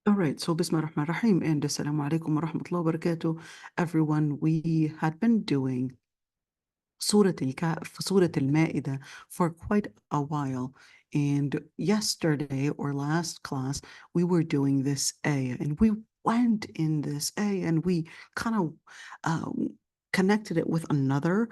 All right, so Bismillah ar-Rahman ar-Rahim and Assalamu alaikum wa rahmatullahi wa barakatuh. Everyone, we had been doing Surah al-Ma'idah for quite a while. And yesterday or last class, we were doing this ayah and we went in this ayah and we kind of connected it with another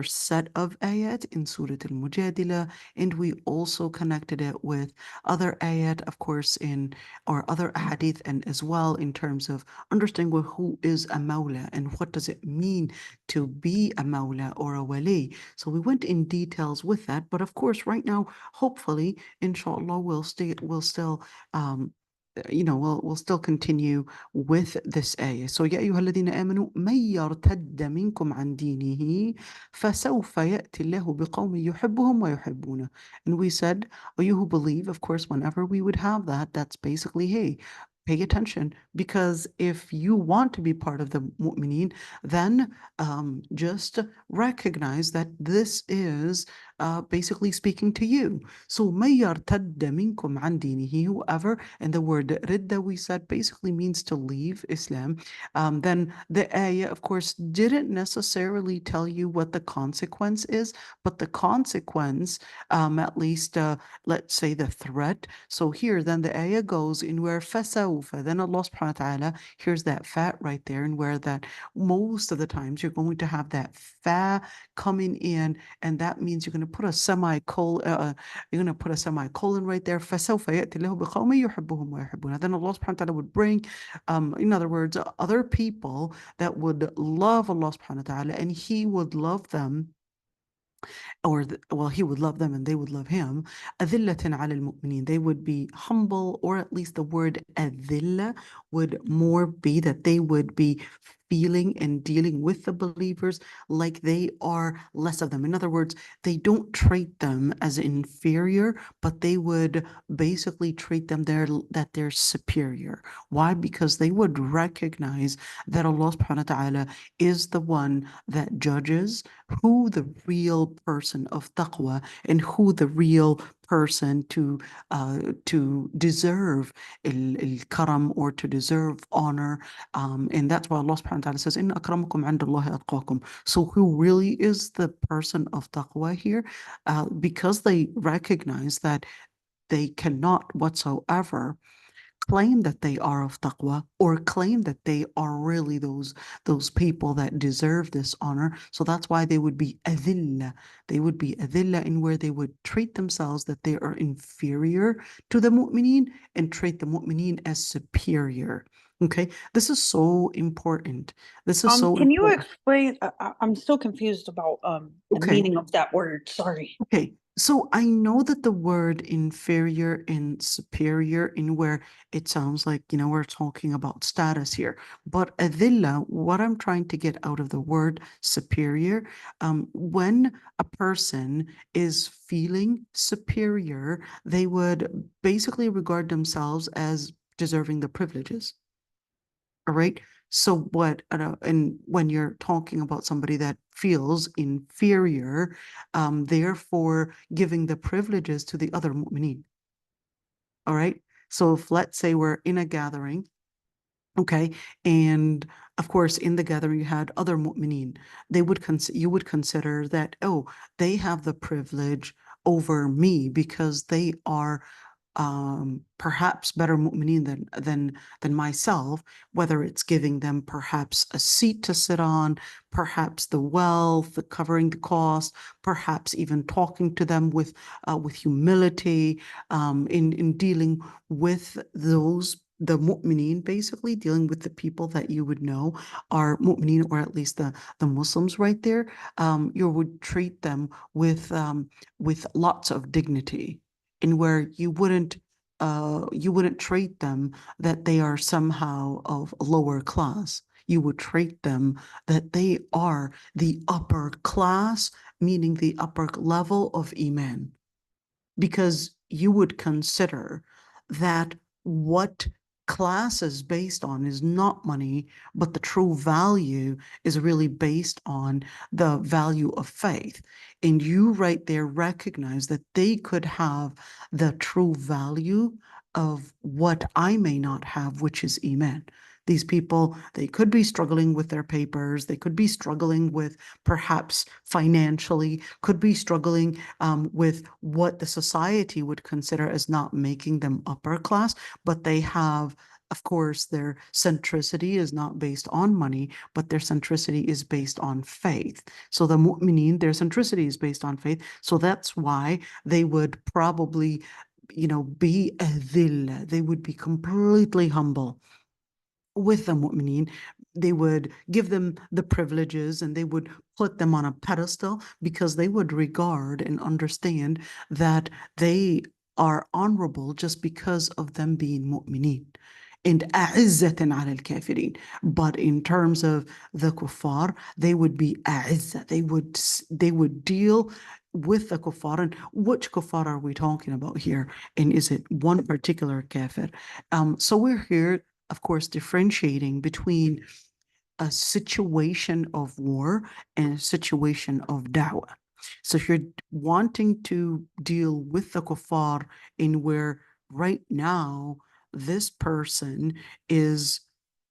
set of ayat in Surah al-Mujadilah, and we also connected it with other ayat, of course, in or other hadith, and as well in terms of understanding who is a mawla and what does it mean to be a mawla or a wali. So we went in details with that, but of course, right now, hopefully, inshallah, we'll still we'll still continue with this ayah. So يا أيها الذين آمنوا من يرتد منكم عن دينه فسوف يأتي الله بقوم يحبهم ويحبونه. And we said, oh, you who believe, of course, whenever we would have that, that's basically, hey, pay attention, because if you want to be part of the mu'mineen, then just recognize that this is basically speaking to you. So مَن يَرْتَدَّ مِنكُمْ عَنْ دِينِهِ, whoever, and the word ridda we said basically means to leave Islam. Then the ayah, of course, didn't necessarily tell you what the consequence is, but the consequence, at least, let's say the threat. So here, then the ayah goes in where fasawfa, then Allah subhanahu wa ta'ala, here's that fat right there, and where that most of the times you're going to have that fa coming in, and that means you're going to put a semicolon, right there. فَسَوْفَ يَأْتِ اللَّهُ بِقَوْمٍ يُحِبُّهُمْ وَيُحِبُّونَهُ. Then Allah subhanahu wa ta'ala would bring, in other words, other people that would love Allah subhanahu wa ta'ala, and He would love them, or well, He would love them and they would love Him. أَذِلَّةٍ عَلَى الْمُؤْمِنِينَ. They would be humble, or at least the word أَذِلَّة would more be that they would be feeling and dealing with the believers like they are less of them. In other words, they don't treat them as inferior, but they would basically treat them that they're superior. Why? Because they would recognize that Allah subhanahu wa ta'ala is the one that judges who the real person of taqwa and who the real person to deserve al-karam, or to deserve honor, and that's why Allah subhanahu wa ta'ala says, "Inna akramakum indallahi atqakum." So who really is the person of taqwa here? Because they recognize that they cannot whatsoever claim that they are of taqwa, or claim that they are really those people that deserve this honor. So that's why they would be adilla. They would be adilla in where they would treat themselves that they are inferior to the mu'mineen and treat the mu'mineen as superior. Okay, this is so important. This is so Can you important. explain? I'm still confused about the Okay. meaning of that word. Sorry. Okay, so I know that the word inferior and superior, in where it sounds like, we're talking about status here. But adilla, what I'm trying to get out of the word superior, when a person is feeling superior, they would basically regard themselves as deserving the privileges. All right. So and when you're talking about somebody that feels inferior, therefore giving the privileges to the other mu'mineen. All right. So if, let's say, we're in a gathering, okay, and of course in the gathering you had other mu'mineen, you would consider that, oh, they have the privilege over me because they are perhaps better mu'mineen than myself, whether it's giving them perhaps a seat to sit on, perhaps the wealth, covering the cost, perhaps even talking to them with humility, in dealing with the mu'mineen, basically dealing with the people that you would know are mu'mineen, or at least the Muslims right there. You would treat them with lots of dignity, in where you wouldn't treat them that they are somehow of lower class. You would treat them that they are the upper class, meaning the upper level of Iman, because you would consider that what class is based on is not money, but the true value is really based on the value of faith. And you right there recognize that they could have the true value of what I may not have, which is Iman. These people, they could be struggling with their papers, they could be struggling with perhaps financially, could be struggling with what the society would consider as not making them upper class, but they have, of course, their centricity is not based on money, but their centricity is based on faith. So the mu'mineen, their centricity is based on faith. So that's why they would probably, be a dhillah. They would be completely humble with the mu'mineen. They would give them the privileges and they would put them on a pedestal because they would regard and understand that they are honorable just because of them being mu'mineen. And a'izzatin ala al-kafirin. But in terms of the kuffar, they would be a'izza. They would deal with the kuffar. And which kuffar are we talking about here? And is it one particular kafir? So we're here, of course, differentiating between a situation of war and a situation of da'wah. So if you're wanting to deal with the kuffar in where right now this person is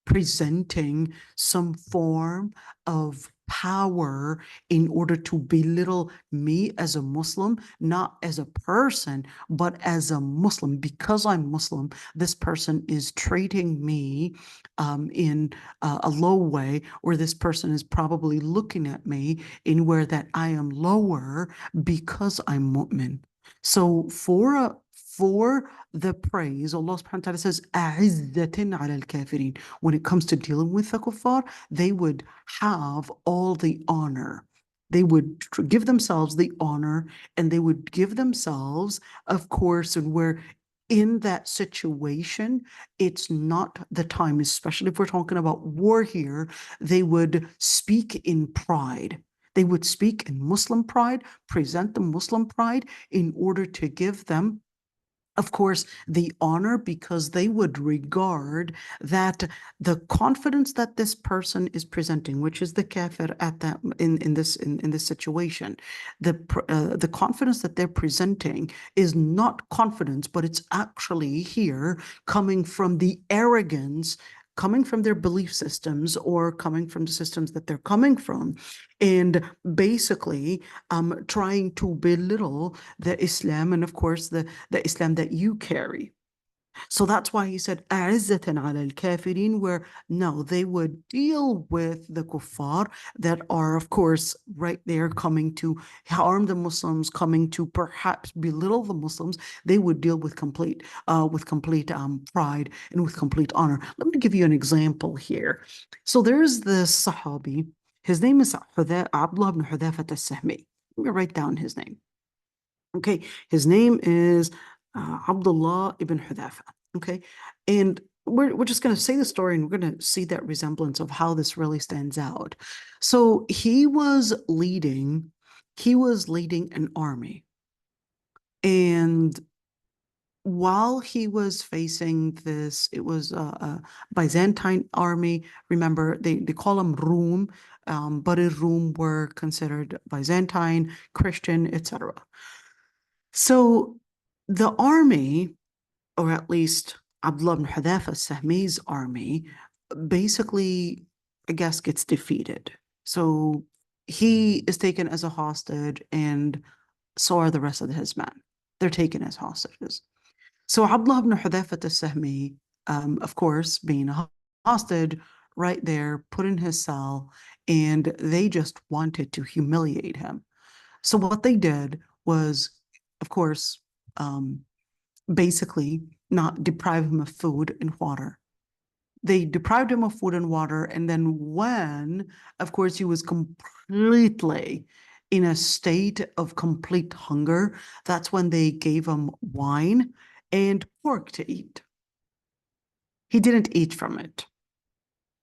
presenting some form of power in order to belittle me as a Muslim, not as a person, but as a Muslim. Because I'm Muslim, this person is treating me in a low way, or this person is probably looking at me in where that I am lower because I'm mu'min. So for the praise, Allah subhanahu wa ta'ala says, أَعِزَّةٍ عَلَى الْكَافِرِينَ. When it comes to dealing with the kuffar, they would have all the honor. They would give themselves the honor, and they would give themselves, of course, and where in that situation, it's not the time, especially if we're talking about war here, they would speak in pride. They would speak in Muslim pride, present the Muslim pride in order to give them, of course, the honor, because they would regard that the confidence that this person is presenting, which is the kafir at that in this situation, the confidence that they're presenting is not confidence, but it's actually here coming from the arrogance, coming from their belief systems or coming from the systems that they're coming from, and basically trying to belittle the Islam and, of course, the Islam that you carry. So that's why he said, أَعِزَّةً عَلَى الْكَافِرِينَ, where no, they would deal with the kuffar that are, of course, right there coming to harm the Muslims, coming to perhaps belittle the Muslims. They would deal with complete pride and with complete honor. Let me give you an example here. So there's this Sahabi. His name is Abdullah ibn Hudhafah al-Sahmi. Let me write down his name. Okay, his name is Abdullah ibn Hudhafah. Okay, and we're just going to say the story and we're going to see that resemblance of how this really stands out. So he was leading an army, and while he was facing this, it was a Byzantine army. Remember, they call them Rum, but in Rum were considered Byzantine, Christian, etc. So the army, or at least Abdullah ibn Hudhafa Sahmi's army, basically, I guess, gets defeated. So he is taken as a hostage, and so are the rest of his men. They're taken as hostages. So Abdullah ibn Hudhafa Sahmi, of course, being a hostage, right there, put in his cell, and they just wanted to humiliate him. So what they did was, of course, basically not deprive him of food and water. They deprived him of food and water, and then when, of course, he was completely in a state of complete hunger, that's when they gave him wine and pork to eat. He didn't eat from it.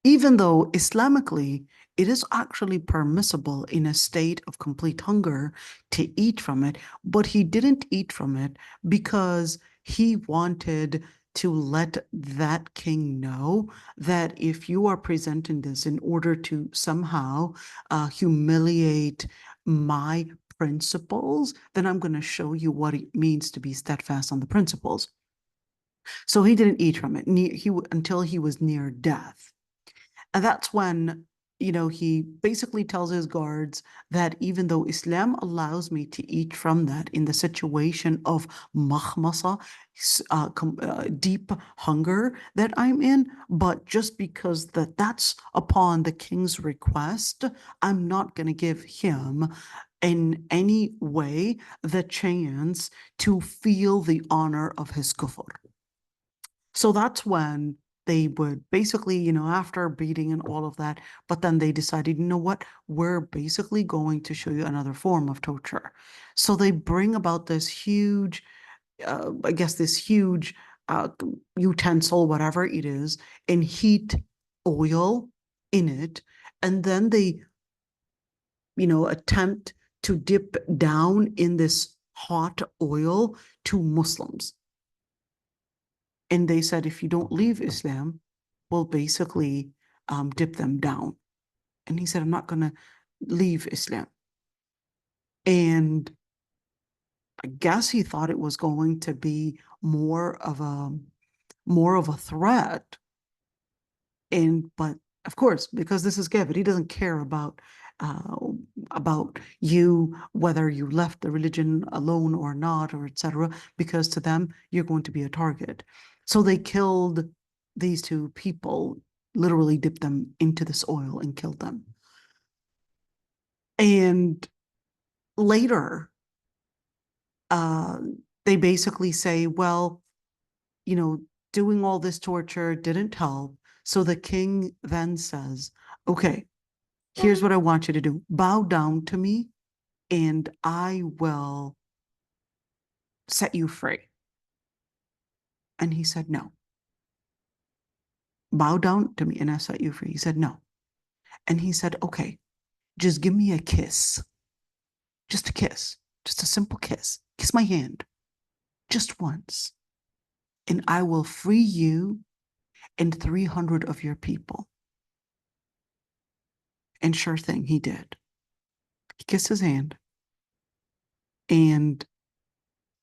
Even though Islamically, it is actually permissible in a state of complete hunger to eat from it, but he didn't eat from it because he wanted to let that king know that if you are presenting this in order to somehow humiliate my principles, then I'm going to show you what it means to be steadfast on the principles. So he didn't eat from it until he was near death. And that's when, he basically tells his guards that even though Islam allows me to eat from that in the situation of makhmasa, deep hunger that I'm in, but just because that's upon the king's request, I'm not going to give him in any way the chance to feel the honor of his kufr. So that's when they would basically, after beating and all of that, but then they decided, you know what, we're basically going to show you another form of torture. So they bring about this huge, this huge utensil, whatever it is, and heat oil in it. And then they, attempt to dip down in this hot oil to Muslims. And they said, if you don't leave Islam, we'll basically dip them down. And he said, I'm not going to leave Islam. And I guess he thought it was going to be more of a threat. But of course, because this is Gavin, he doesn't care about you, whether you left the religion alone or not, or etc., because to them, you're going to be a target. So they killed these two people, literally dipped them into this oil and killed them. And later, they basically say, well, doing all this torture didn't help. So the king then says, okay, here's what I want you to do. Bow down to me and I will set you free. And he said, no. Bow down to me and I'll set you free. He said, no. And he said, okay, just give me a kiss. Just a kiss. Just a simple kiss. Kiss my hand. Just once. And I will free you and 300 of your people. And sure thing, he did. He kissed his hand. And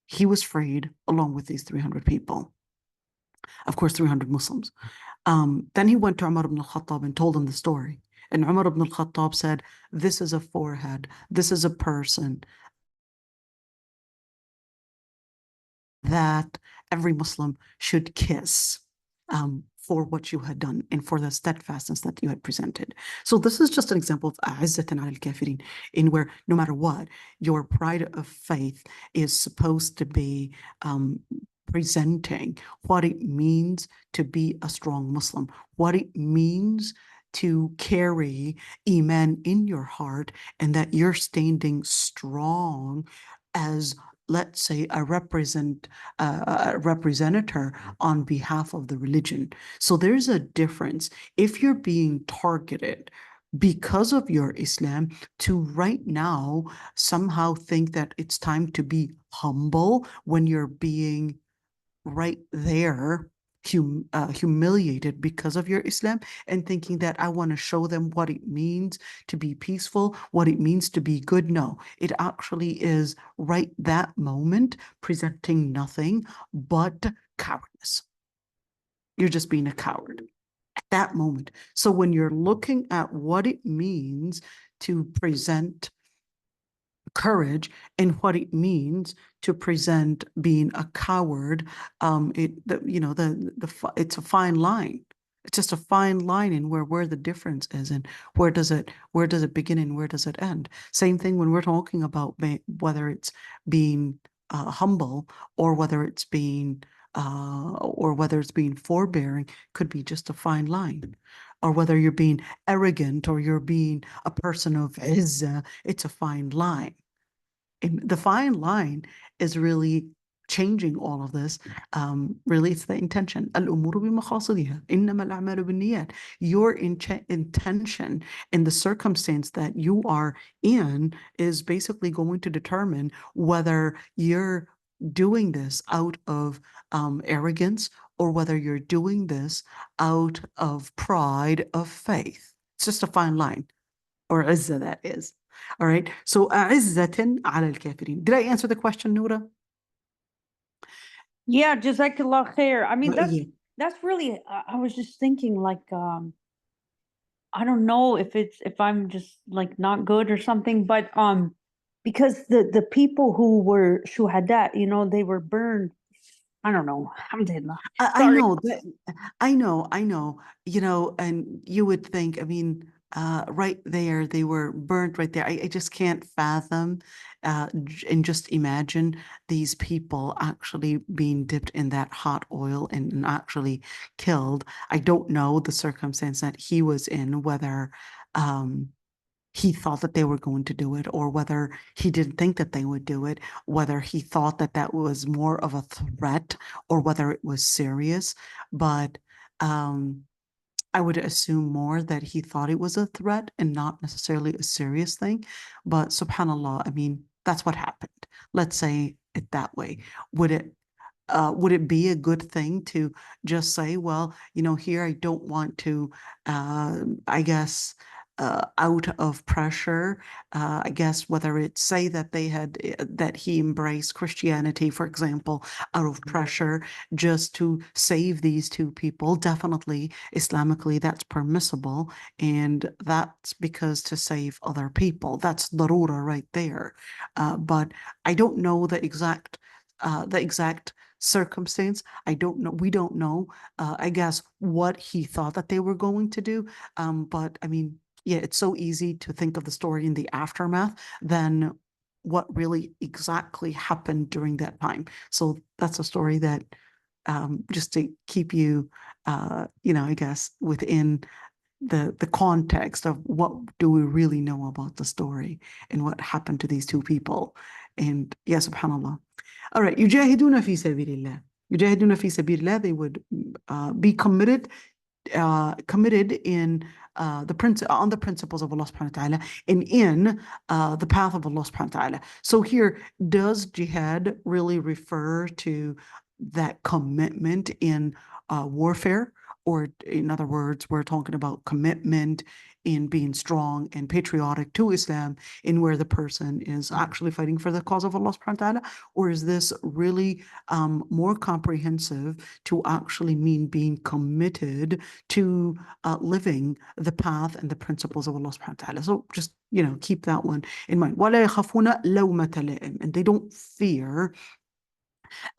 he was freed along with these 300 people. Of course, 300 Muslims. Then he went to Umar ibn al-Khattab and told him the story. And Umar ibn al-Khattab said, this is a forehead. This is a person that every Muslim should kiss for what you had done and for the steadfastness that you had presented. So this is just an example of a'izzatan ala al-kafirin, in where no matter what, your pride of faith is supposed to be presenting what it means to be a strong Muslim, what it means to carry Iman in your heart, and that you're standing strong as, let's say, a representative on behalf of the religion. So there's a difference. If you're being targeted because of your Islam, to right now somehow think that it's time to be humble when you're being right there humiliated because of your Islam, and thinking that I want to show them what it means to be peaceful, what it means to be good. No, it actually is right that moment presenting nothing but cowardice. You're just being a coward at that moment. So when you're looking at what it means to present courage and what it means to present being a coward, it's a fine line. It's just a fine line in where the difference is, and where does it begin and where does it end. Same thing when we're talking about whether it's being humble, or whether it's being forbearing, could be just a fine line. Or whether you're being arrogant or you're being a person of izzah, it's a fine line. And the fine line is really changing all of this. Really, it's the intention. الأمور بمقاصدها إنما الأعمال بالنيات. Your intention and the circumstance that you are in is basically going to determine whether you're doing this out of arrogance or whether you're doing this out of pride of faith. It's just a fine line, or izzah, that is. All right. So, أعزة على الكافرين. Did I answer the question, Noura? Yeah, jazakallah khair. I mean, Yeah. that's really. I was just thinking, like, I don't know if I'm just like not good or something, but because the people who were shuhada, they were burned. I don't know. Alhamdulillah. I Sorry. know that I know, and you would think, I mean, right there, they were burnt right there. I just can't fathom and just imagine these people actually being dipped in that hot oil and actually killed. I don't know the circumstance that he was in, whether um he thought that they were going to do it, or whether he didn't think that they would do it, whether he thought that that was more of a threat or whether it was serious. But I would assume more that he thought it was a threat and not necessarily a serious thing. But subhanAllah, I mean, that's what happened. Let's say it that way. Would it be a good thing to just say, well, here I don't want to, I guess, out of pressure, I guess whether it's say that that he embraced Christianity, for example, out of pressure just to save these two people, definitely Islamically that's permissible. And that's because to save other people, that's darura right there. But I don't know the exact circumstance. I don't know. We don't know, I guess, what he thought that they were going to do. But I mean, yeah, it's so easy to think of the story in the aftermath than what really exactly happened during that time. So that's a story that just to keep you, I guess, within the context of what do we really know about the story and what happened to these two people. And yeah, subhanallah. All right, يجاهدون في سبيل الله. يجاهدون في سبيل الله, they would be committed in on the principles of Allah subhanahu wa ta'ala and in the path of Allah subhanahu wa ta'ala. So here, does jihad really refer to that commitment in warfare? Or in other words, we're talking about commitment in being strong and patriotic to Islam in where the person is actually fighting for the cause of Allah subhanahu wa ta'ala? Or is this really more comprehensive to actually mean being committed to living the path and the principles of Allah subhanahu wa ta'ala? So just, keep that one in mind. وَلَا يَخَافُونَ لَوْمَةَ لَائِمٍ. And they don't fear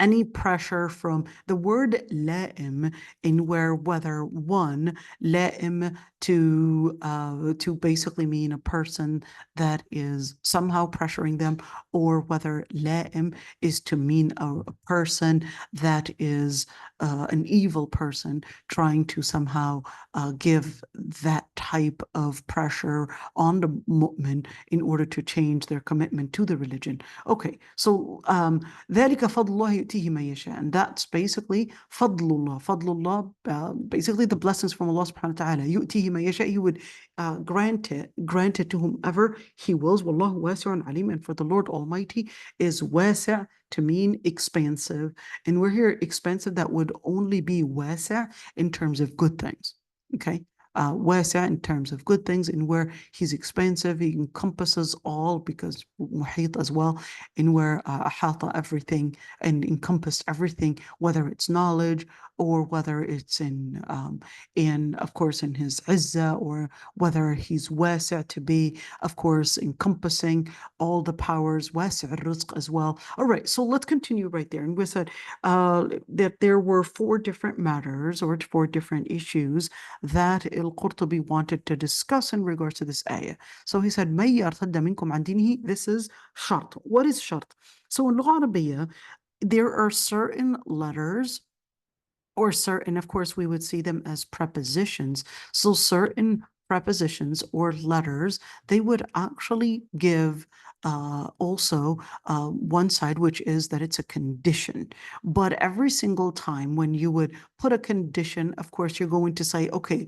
any pressure from the word la'im, in whether one la'im to basically mean a person that is somehow pressuring them, or whether la'im is to mean a person that is an evil person trying to somehow give that type of pressure on the mu'min in order to change their commitment to the religion. Okay, so ذلك فضل الله يؤتيه من يشاء, and that's basically فضل الله, basically the blessings from Allah subhanahu wa ta'ala. يؤتيه من يشاء, he would grant it to whomever he wills. والله واسع عليم, and for the Lord Almighty is wasi', to mean expansive, and we're here expansive that would only be wasi' in terms of good things. Okay, wasi' in terms of good things, and where he's expansive, he encompasses all, because muhit as well, in where ahata everything and encompassed everything, whether it's knowledge or whether it's in of course in his izzah, or whether he's wasi' to be, of course, encompassing all the powers, wasi' al-rizq as well. All right, so let's continue right there. And we said that there were 4 different matters or 4 different issues that al-Qurtubi wanted to discuss in regards to this ayah. So he said, مَن يَرْتَدَّ مِنكُمْ عَنْ دِينِهِ. This is shart. What is shart? So in Lugha Arabiya, there are certain letters, or certain, of course, we would see them as prepositions. So certain prepositions or letters, they would actually give also one side, which is that it's a condition. But every single time when you would put a condition, of course, you're going to say, okay,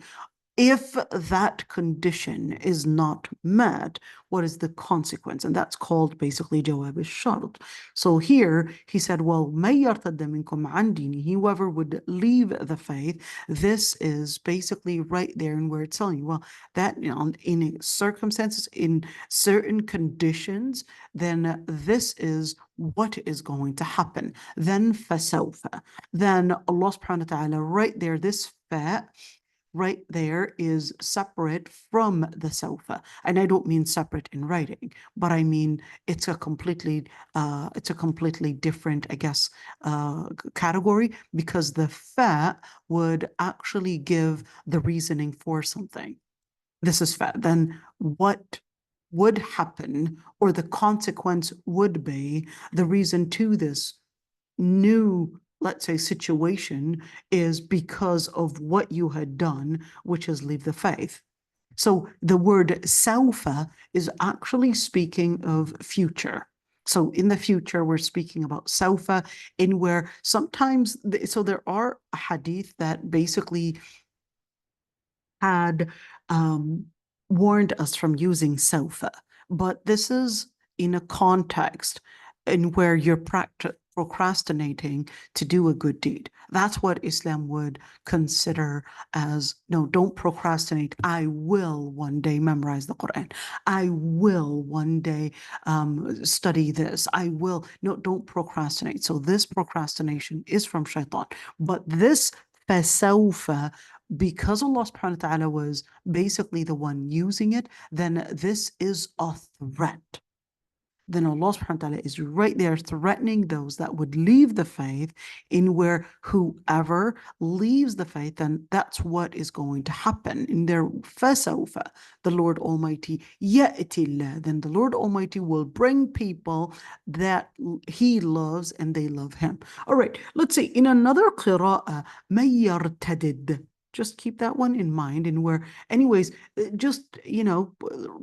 if that condition is not met, what is the consequence? And that's called basically jawab al-shart. So here he said, well, مَن يَرْتَدَّ مِنكُمْ عَنْ دِينِهِ, whoever would leave the faith. This is basically right there in where it's telling you, well, that, you know, in circumstances, in certain conditions, then this is what is going to happen. Then فَسَوْفَ. Then Allah subhanahu wa ta'ala right there, this fa right there is separate from the sofa. And I don't mean separate in writing, but I mean it's a completely different, I guess, category, because the fa would actually give the reasoning for something. This is fa. Then what would happen, or the consequence would be, the reason to this new, let's say, situation is because of what you had done, which is leave the faith. So the word sawfa is actually speaking of future. So in the future, we're speaking about sawfa, in where sometimes, so there are a hadith that basically had warned us from using sawfa, but this is in a context in where you're procrastinating to do a good deed. That's what Islam would consider as, no, don't procrastinate. I will one day memorize the Quran. I will one day study this. I will. No, don't procrastinate. So this procrastination is from shaitan. But this فَسَوْفَ, because Allah subhanahu wa ta'ala was basically the one using it, then this is a threat. Then Allah subhanahu wa ta'ala is right there threatening those that would leave the faith, in where whoever leaves the faith, then that's what is going to happen. In their فَسَوْفَ, the Lord Almighty, يَأْتِ اللَّهِ, then the Lord Almighty will bring people that He loves and they love Him. All right, let's see. In another qira'ah, مَن يَرْتَدِدْ. Just keep that one in mind, in where, anyways, just, you know,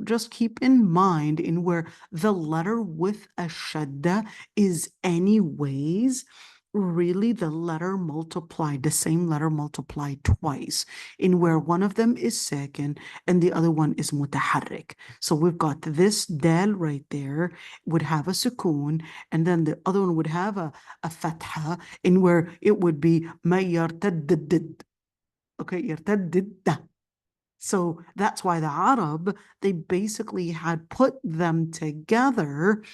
just keep in mind in where the letter with a shadda is anyways really the letter multiplied, the same letter multiplied twice, in where one of them is sakin and the other one is mutaharrik. So we've got this dal right there would have a sukoon, and then the other one would have a fatha, in where it would be mayyartaddid. Okay, yartaddid. So that's why the Arab, they basically had put them together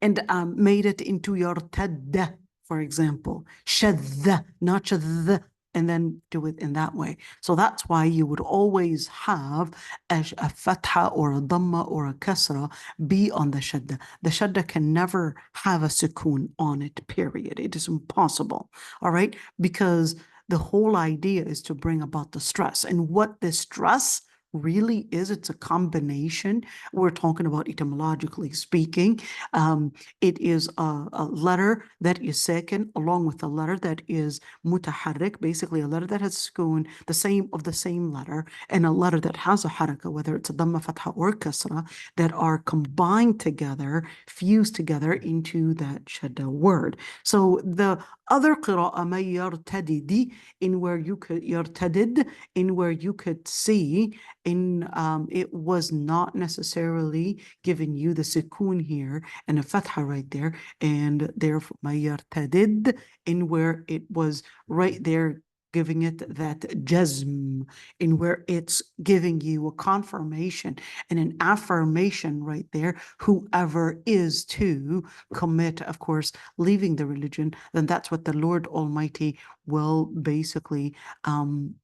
and made it into yartadda, for example. Shadda, not shadda, and then do it in that way. So that's why you would always have a fatha or a dhamma or a kasra be on the shadda. The shadda can never have a sukoon on it, period. It is impossible, all right? Because the whole idea is to bring about the stress. And what the stress really is, it's a combination. We're talking about etymologically speaking. It is a letter that is sakin along with a letter that is mutaharrik, basically a letter that has sukoon, the same letter, and a letter that has a haraka, whether it's a dhamma, fatha, or kasra, that are combined together, fused together into that shadda word. So the other qira'ah, may yartadidi, in where you could yartadid, in where you could see in it was not necessarily giving you the sukoon here and a fatha right there, and therefore may yartadid, in where it was right there giving it that jazm, in where it's giving you a confirmation and an affirmation right there. Whoever is to commit, of course, leaving the religion, then that's what the Lord Almighty will basically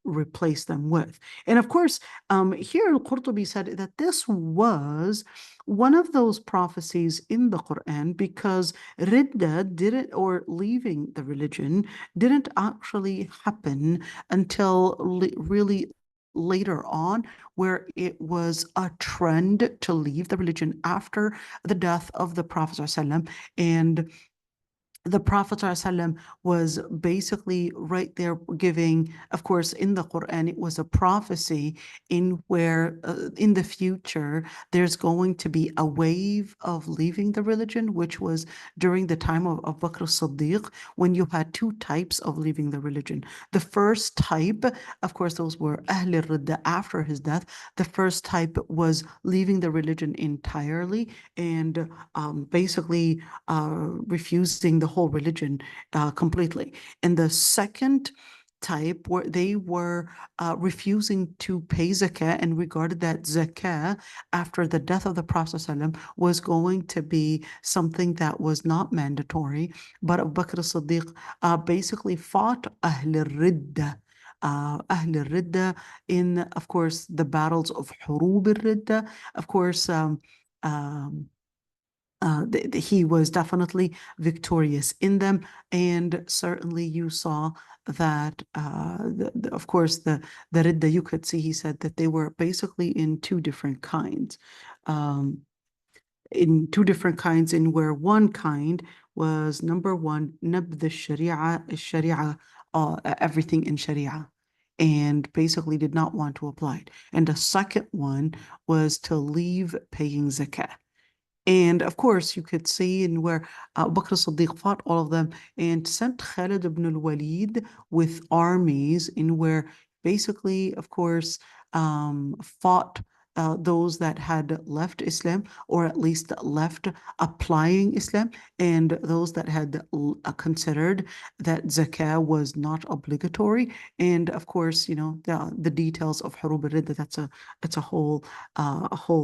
replace them with. And of course, here Al-Qurtubi said that this was one of those prophecies in the Quran, because ridda didn't, or leaving the religion, didn't actually happen until really later on, where it was a trend to leave the religion after the death of the Prophet ﷺ. And the Prophet ﷺ was basically right there giving, of course, in the Quran, it was a prophecy in where in the future, there's going to be a wave of leaving the religion, which was during the time of Abu Bakr as-Siddiq, when you had two types of leaving the religion. The first type, of course, those were Ahl al-Ridda after his death. The first type was leaving the religion entirely and basically refusing the whole religion completely. And the second type where they were refusing to pay zakah and regarded that zakah after the death of the Prophet ﷺ was going to be something that was not mandatory. But Abu Bakr as-Siddiq basically fought Ahl al-Ridda. Ahl al-Ridda in, of course, the battles of Hurub al-Ridda. Of course, he was definitely victorious in them, and certainly you saw that of course the Ridda, you could see he said that they were basically in two different kinds, in where one kind was number one, nabd sharia, everything in sharia, and basically did not want to apply it. And the second one was to leave paying zakah. And of course, you could see in where Bakr as-Siddiq fought all of them and sent Khalid ibn al-Walid with armies in where basically, of course, fought those that had left Islam, or at least left applying Islam, and those that had considered that zakah was not obligatory. And of course, you know, the details of Hurub al-Ridda, that's a whole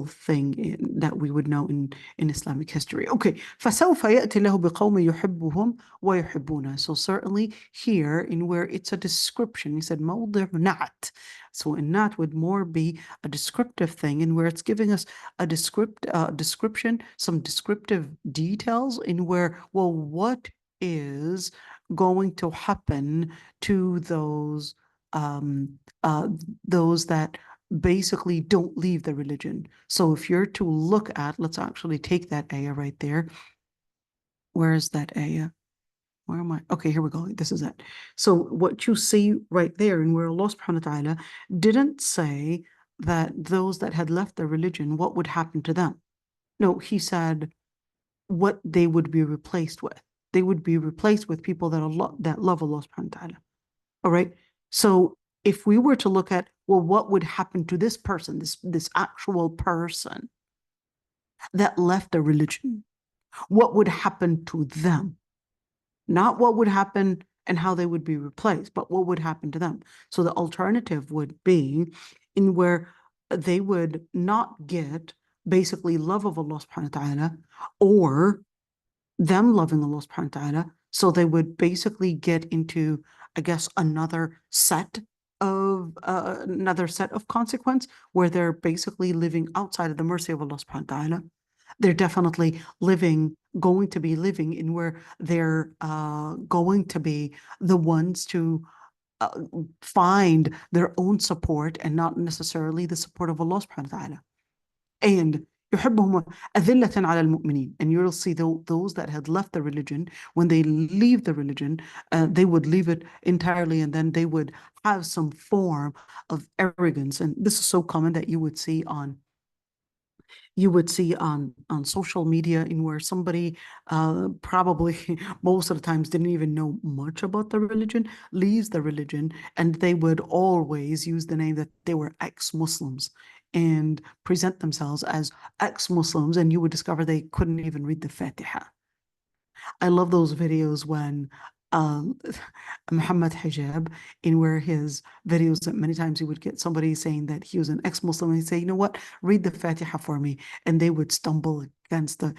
thing that we would know in Islamic history. Okay, فسوف يأتي له بقوم يحبهم ويحبونه. So certainly here in where it's a description, he said موضع نعت. So in nat would more be a descriptive thing, and where it's giving us a description, some descriptive details in where, well, what is going to happen to those that basically don't leave the religion. So if you're to look at, let's actually take that ayah right there. Where is that ayah? Where am I? Okay, here we go. This is it. So what you see right there, and where Allah subhanahu wa ta'ala didn't say that those that had left the religion, what would happen to them? No, he said what they would be replaced with. They would be replaced with people that love Allah subhanahu wa ta'ala. All right. So if we were to look at, well, what would happen to this person, this actual person that left the religion? What would happen to them? Not what would happen and how they would be replaced, but what would happen to them. So the alternative would be in where they would not get basically love of Allah subhanahu wa ta'ala or them loving Allah subhanahu wa ta'ala. So they would basically get into, I guess, another set of consequence where they're basically living outside of the mercy of Allah subhanahu wa ta'ala. They're definitely going to be living in where they're going to be the ones to find their own support and not necessarily the support of Allah subhanahu wa ta'ala. And يحبهم أذلة على المؤمنين, and you'll see those that had left the religion, when they leave the religion, they would leave it entirely, and then they would have some form of arrogance. And this is so common that you would see on social media, in where somebody probably most of the times didn't even know much about the religion, leaves the religion, and they would always use the name that they were ex-Muslims and present themselves as ex-Muslims, and you would discover they couldn't even read the Fatiha. I love those videos when Muhammad Hijab, in where his videos, that many times he would get somebody saying that he was an ex-Muslim, and he'd say, you know what, read the Fatiha for me, and they would stumble against the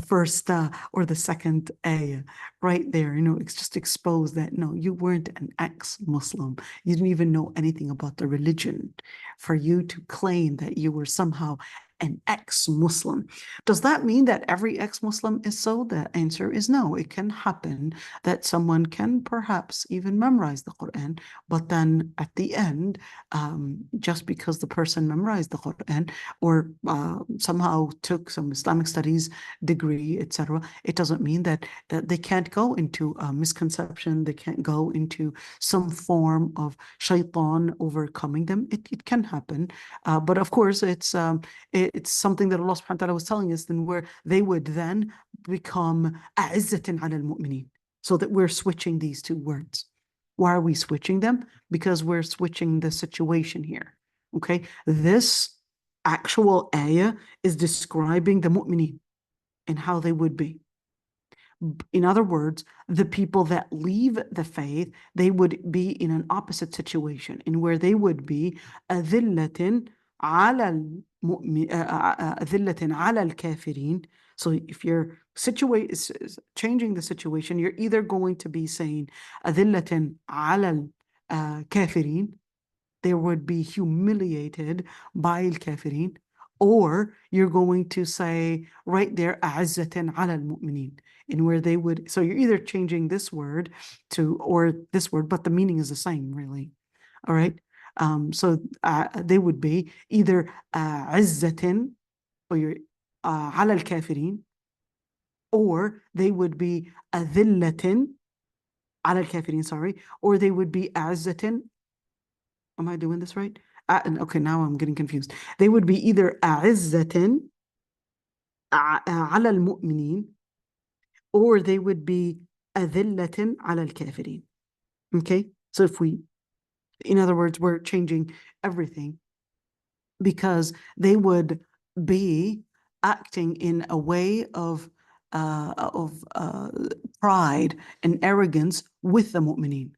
first or the second ayah right there. It's just exposed that no, you weren't an ex-Muslim. You didn't even know anything about the religion for you to claim that you were somehow an ex-Muslim. Does that mean that every ex-Muslim is so? The answer is no. It can happen that someone can perhaps even memorize the Quran, but then at the end, just because the person memorized the Quran or somehow took some Islamic studies degree, etc., it doesn't mean that they can't go into a misconception, they can't go into some form of shaitan overcoming them. It can happen, but of course it's something that Allah subhanahu wa ta'ala was telling us, then where they would then become a'izzatin ala al-mu'mineen. So that we're switching these two words. Why are we switching them? Because we're switching the situation here. Okay, this actual ayah is describing the mu'mineen and how they would be. In other words, the people that leave the faith, they would be in an opposite situation, in where they would be أذلة على الكافرين. So if you're changing the situation, you're either going to be saying أذلة على الكافرين, they would be humiliated by al-kafirin, or you're going to say right there أعزة على المؤمنين, in where they would, so you're either changing this word to or this word, but the meaning is the same, really. All right. So they would be either عزة or you're على الكافرين, or they would be أذلة على الكافرين, sorry, or they would be أعزة. Am I doing this right? Okay, now I'm getting confused. They would be either أعزة على المؤمنين, or they would be أذلة على الكافرين. Okay, so in other words, we're changing everything because they would be acting in a way of pride and arrogance with the mu'mineen.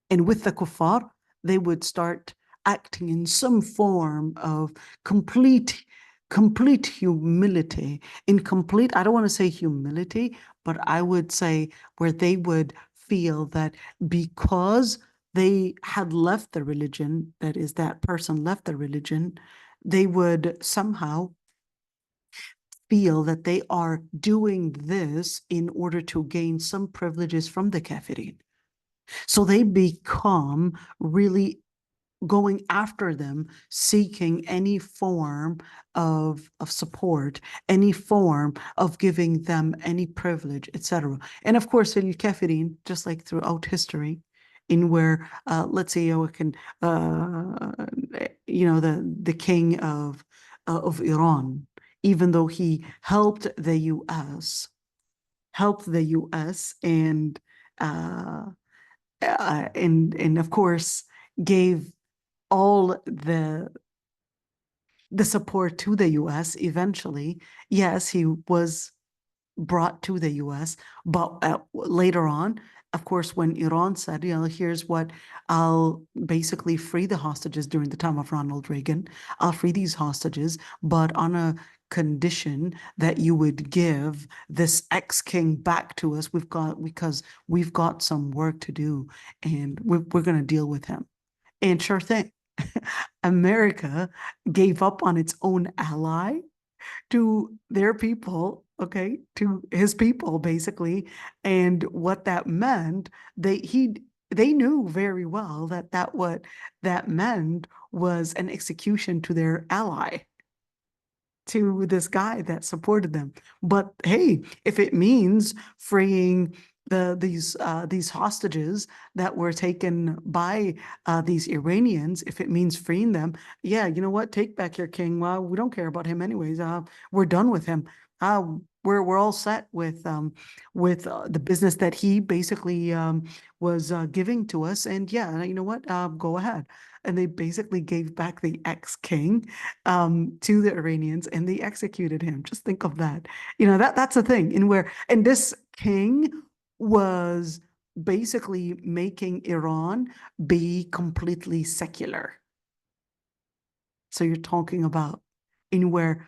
And with the kuffar, they would start acting in some form of complete humility, I don't want to say humility, but I would say where they would feel that because they had left the religion, that is, that person left the religion, they would somehow feel that they are doing this in order to gain some privileges from the kafirin. So they become really going after them, seeking any form of support, any form of giving them any privilege, etc. And of course, al-kafirin, just like throughout history, in where, let's say, the king of Iran, even though he helped the U.S., and of course gave all the support to the U.S. eventually. Yes, he was brought to the U.S., but later on, of course, when Iran said, here's what, I'll basically free the hostages during the time of Ronald Reagan. I'll free these hostages, but on a condition that you would give this ex-king back to us. Because we've got some work to do, and we're going to deal with him. And sure thing, America gave up on its own ally to their people, okay, to his people, basically. And what that meant, they knew very well that what that meant was an execution to their ally, to this guy that supported them. But hey, if it means freeing these hostages that were taken by these Iranians, if it means freeing them, yeah, you know what? Take back your king. Well, we don't care about him anyways. We're done with him. We're all set with the business that he basically was giving to us. And yeah, you know what? Go ahead. And they basically gave back the ex-king to the Iranians, and they executed him. Just think of that. That's a thing and this king was basically making Iran be completely secular. So you're talking about in where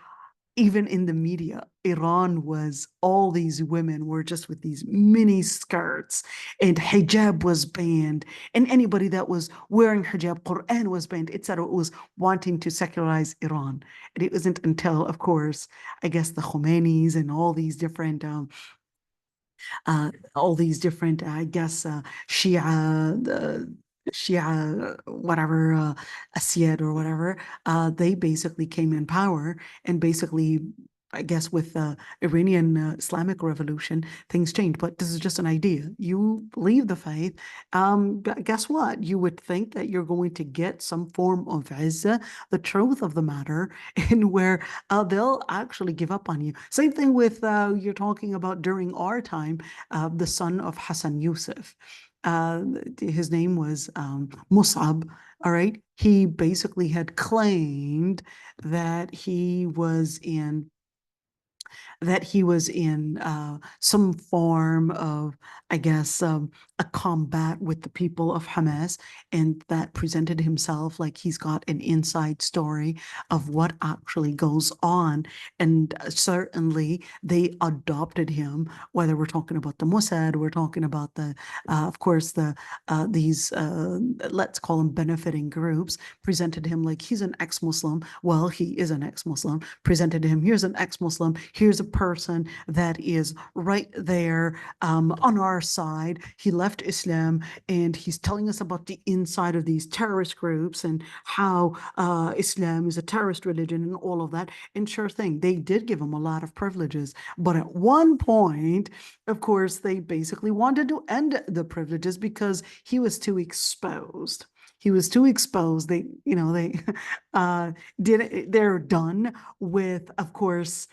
even in the media, Iran was, all these women were just with these mini skirts, and hijab was banned, and anybody that was wearing hijab, Quran was banned, etc. It was wanting to secularize Iran. And it wasn't until, of course, I guess the Khomeinis and all these different, I guess, Shia, whatever, Asiyad or whatever, they basically came in power, and basically, I guess with the Iranian Islamic revolution, things changed. But this is just an idea. You leave the faith, guess what? You would think that you're going to get some form of izzah, the truth of the matter, and where they'll actually give up on you. Same thing with, you're talking about during our time, the son of Hassan Yusuf. His name was Mus'ab, all right? He basically had claimed that he was in some form of, I guess, a combat with the people of Hamas, and that presented himself like he's got an inside story of what actually goes on. And certainly they adopted him, whether we're talking about the Mossad, we're talking about of course, these, let's call them benefiting groups, presented him like he's an ex-Muslim. Well, he is an ex-Muslim. Presented him, here's an ex-Muslim, here's a person that is right there on our side. He left Islam, and he's telling us about the inside of these terrorist groups and how Islam is a terrorist religion and all of that. And sure thing, they did give him a lot of privileges. But at one point, of course, they basically wanted to end the privileges because he was too exposed. He was too exposed. They're done with, of course,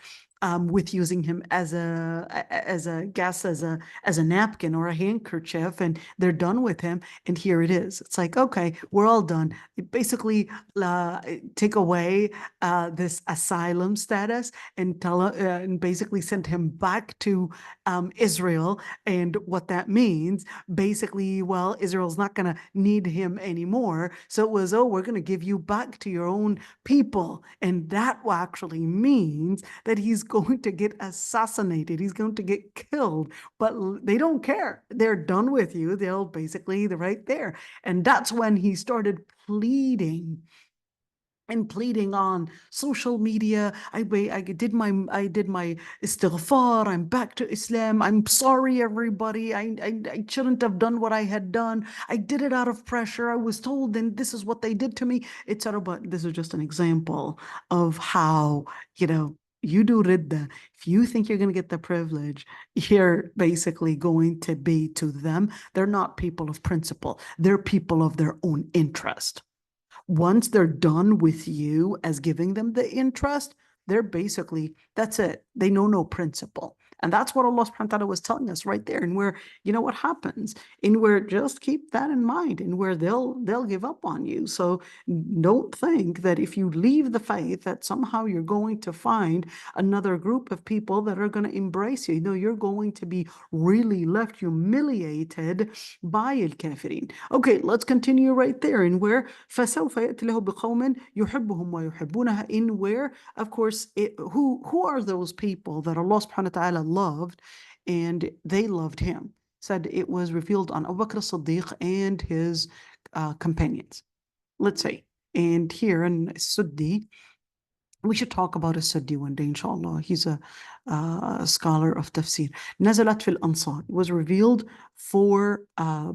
with using him as a napkin or a handkerchief, and they're done with him. And here it is. It's like, okay, we're all done. Basically, take away this asylum status and basically send him back to Israel. And what that means, basically, well, Israel's not going to need him anymore. So it was, oh, we're going to give you back to your own people, and that actually means that he's going to get assassinated. He's going to get killed, but they don't care. They're done with you. They're right there. And that's when he started pleading on social media. I did my istighfar. I'm back to Islam. I'm sorry, everybody. I shouldn't have done what I had done. I did it out of pressure. I was told, and this is what they did to me, etc. But this is just an example of how, you do ridda. If you think you're going to get the privilege, you're basically going to be, to them, they're not people of principle. They're people of their own interest. Once they're done with you as giving them the interest, they're basically, that's it. They know no principle. And that's what Allah subhanahu wa ta'ala was telling us right there. And where, what happens? And where, just keep that in mind, and where they'll give up on you. So don't think that if you leave the faith that somehow you're going to find another group of people that are going to embrace you. No, you're going to be really left humiliated by al-kafirin. Okay, let's continue right there. And where فَسَوْفَ يَأْتِ لَهُ بِقَوْمٍ يُحِبُّهُمْ وَيُحِبُّونَهُ, in where, of course, who are those people that Allah subhanahu wa ta'ala loved and they loved him? Said it was revealed on Abu Bakr as-Siddiq and his companions. Let's say, and here in Suddi, we should talk about a Suddi one day, inshallah. He's a scholar of Tafsir. Nazalat fil Ansar. It was revealed for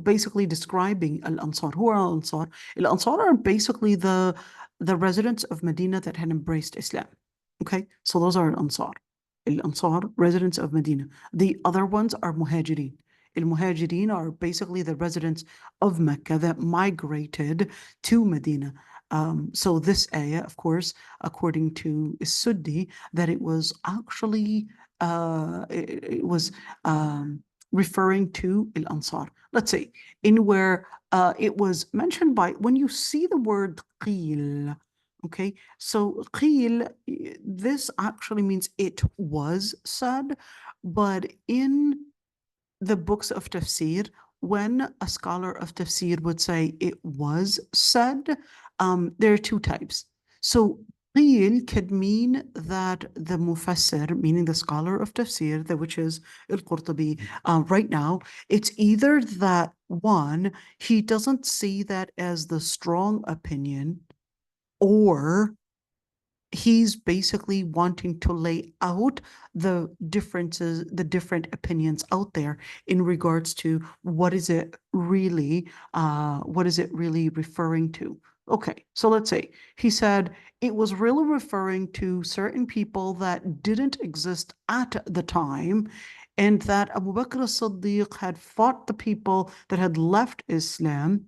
basically describing al-Ansar. Who are al-Ansar? Al-Ansar are basically the residents of Medina that had embraced Islam. Okay, so those are al-Ansar. Al-Ansar, residents of Medina. The other ones are Muhajirin. Al-Muhajirin are basically the residents of Mecca that migrated to Medina. So this ayah, of course, according to Suddi, that it was actually it was referring to al-Ansar. Let's say, in where it was mentioned by, when you see the word qil, okay, so qil, this actually means it was said, but in the books of tafsir, when a scholar of tafsir would say it was said, there are two types. So Qeel could mean that the mufassir, meaning the scholar of tafsir, which is al-Qurtubi, right now, it's either that one, he doesn't see that as the strong opinion, or he's basically wanting to lay out the differences, the different opinions out there in regards to what is it really referring to. Okay, so let's say he said it was really referring to certain people that didn't exist at the time, and that Abu Bakr as-Siddiq had fought the people that had left Islam,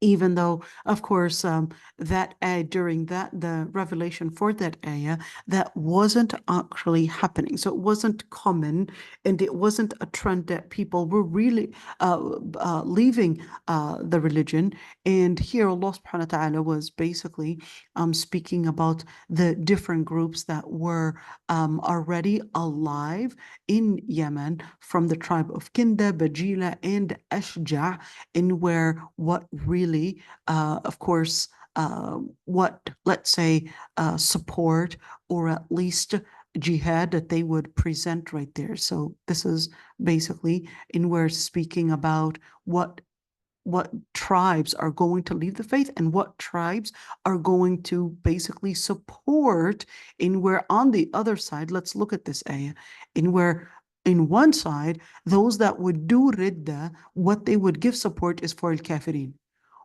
even though, of course, that during that, the revelation for that ayah, that wasn't actually happening. So it wasn't common, and it wasn't a trend that people were really leaving the religion. And here Allah subhanahu wa ta'ala was basically speaking about the different groups that were already alive in Yemen from the tribe of Kinda, Bajila, and Ashja', in where what really, of course, what, let's say, support or at least jihad that they would present right there. So this is basically in where speaking about what tribes are going to leave the faith and what tribes are going to basically support, in where on the other side, let's look at this ayah, in where in one side, those that would do ridda, what they would give support is for al-kafirin.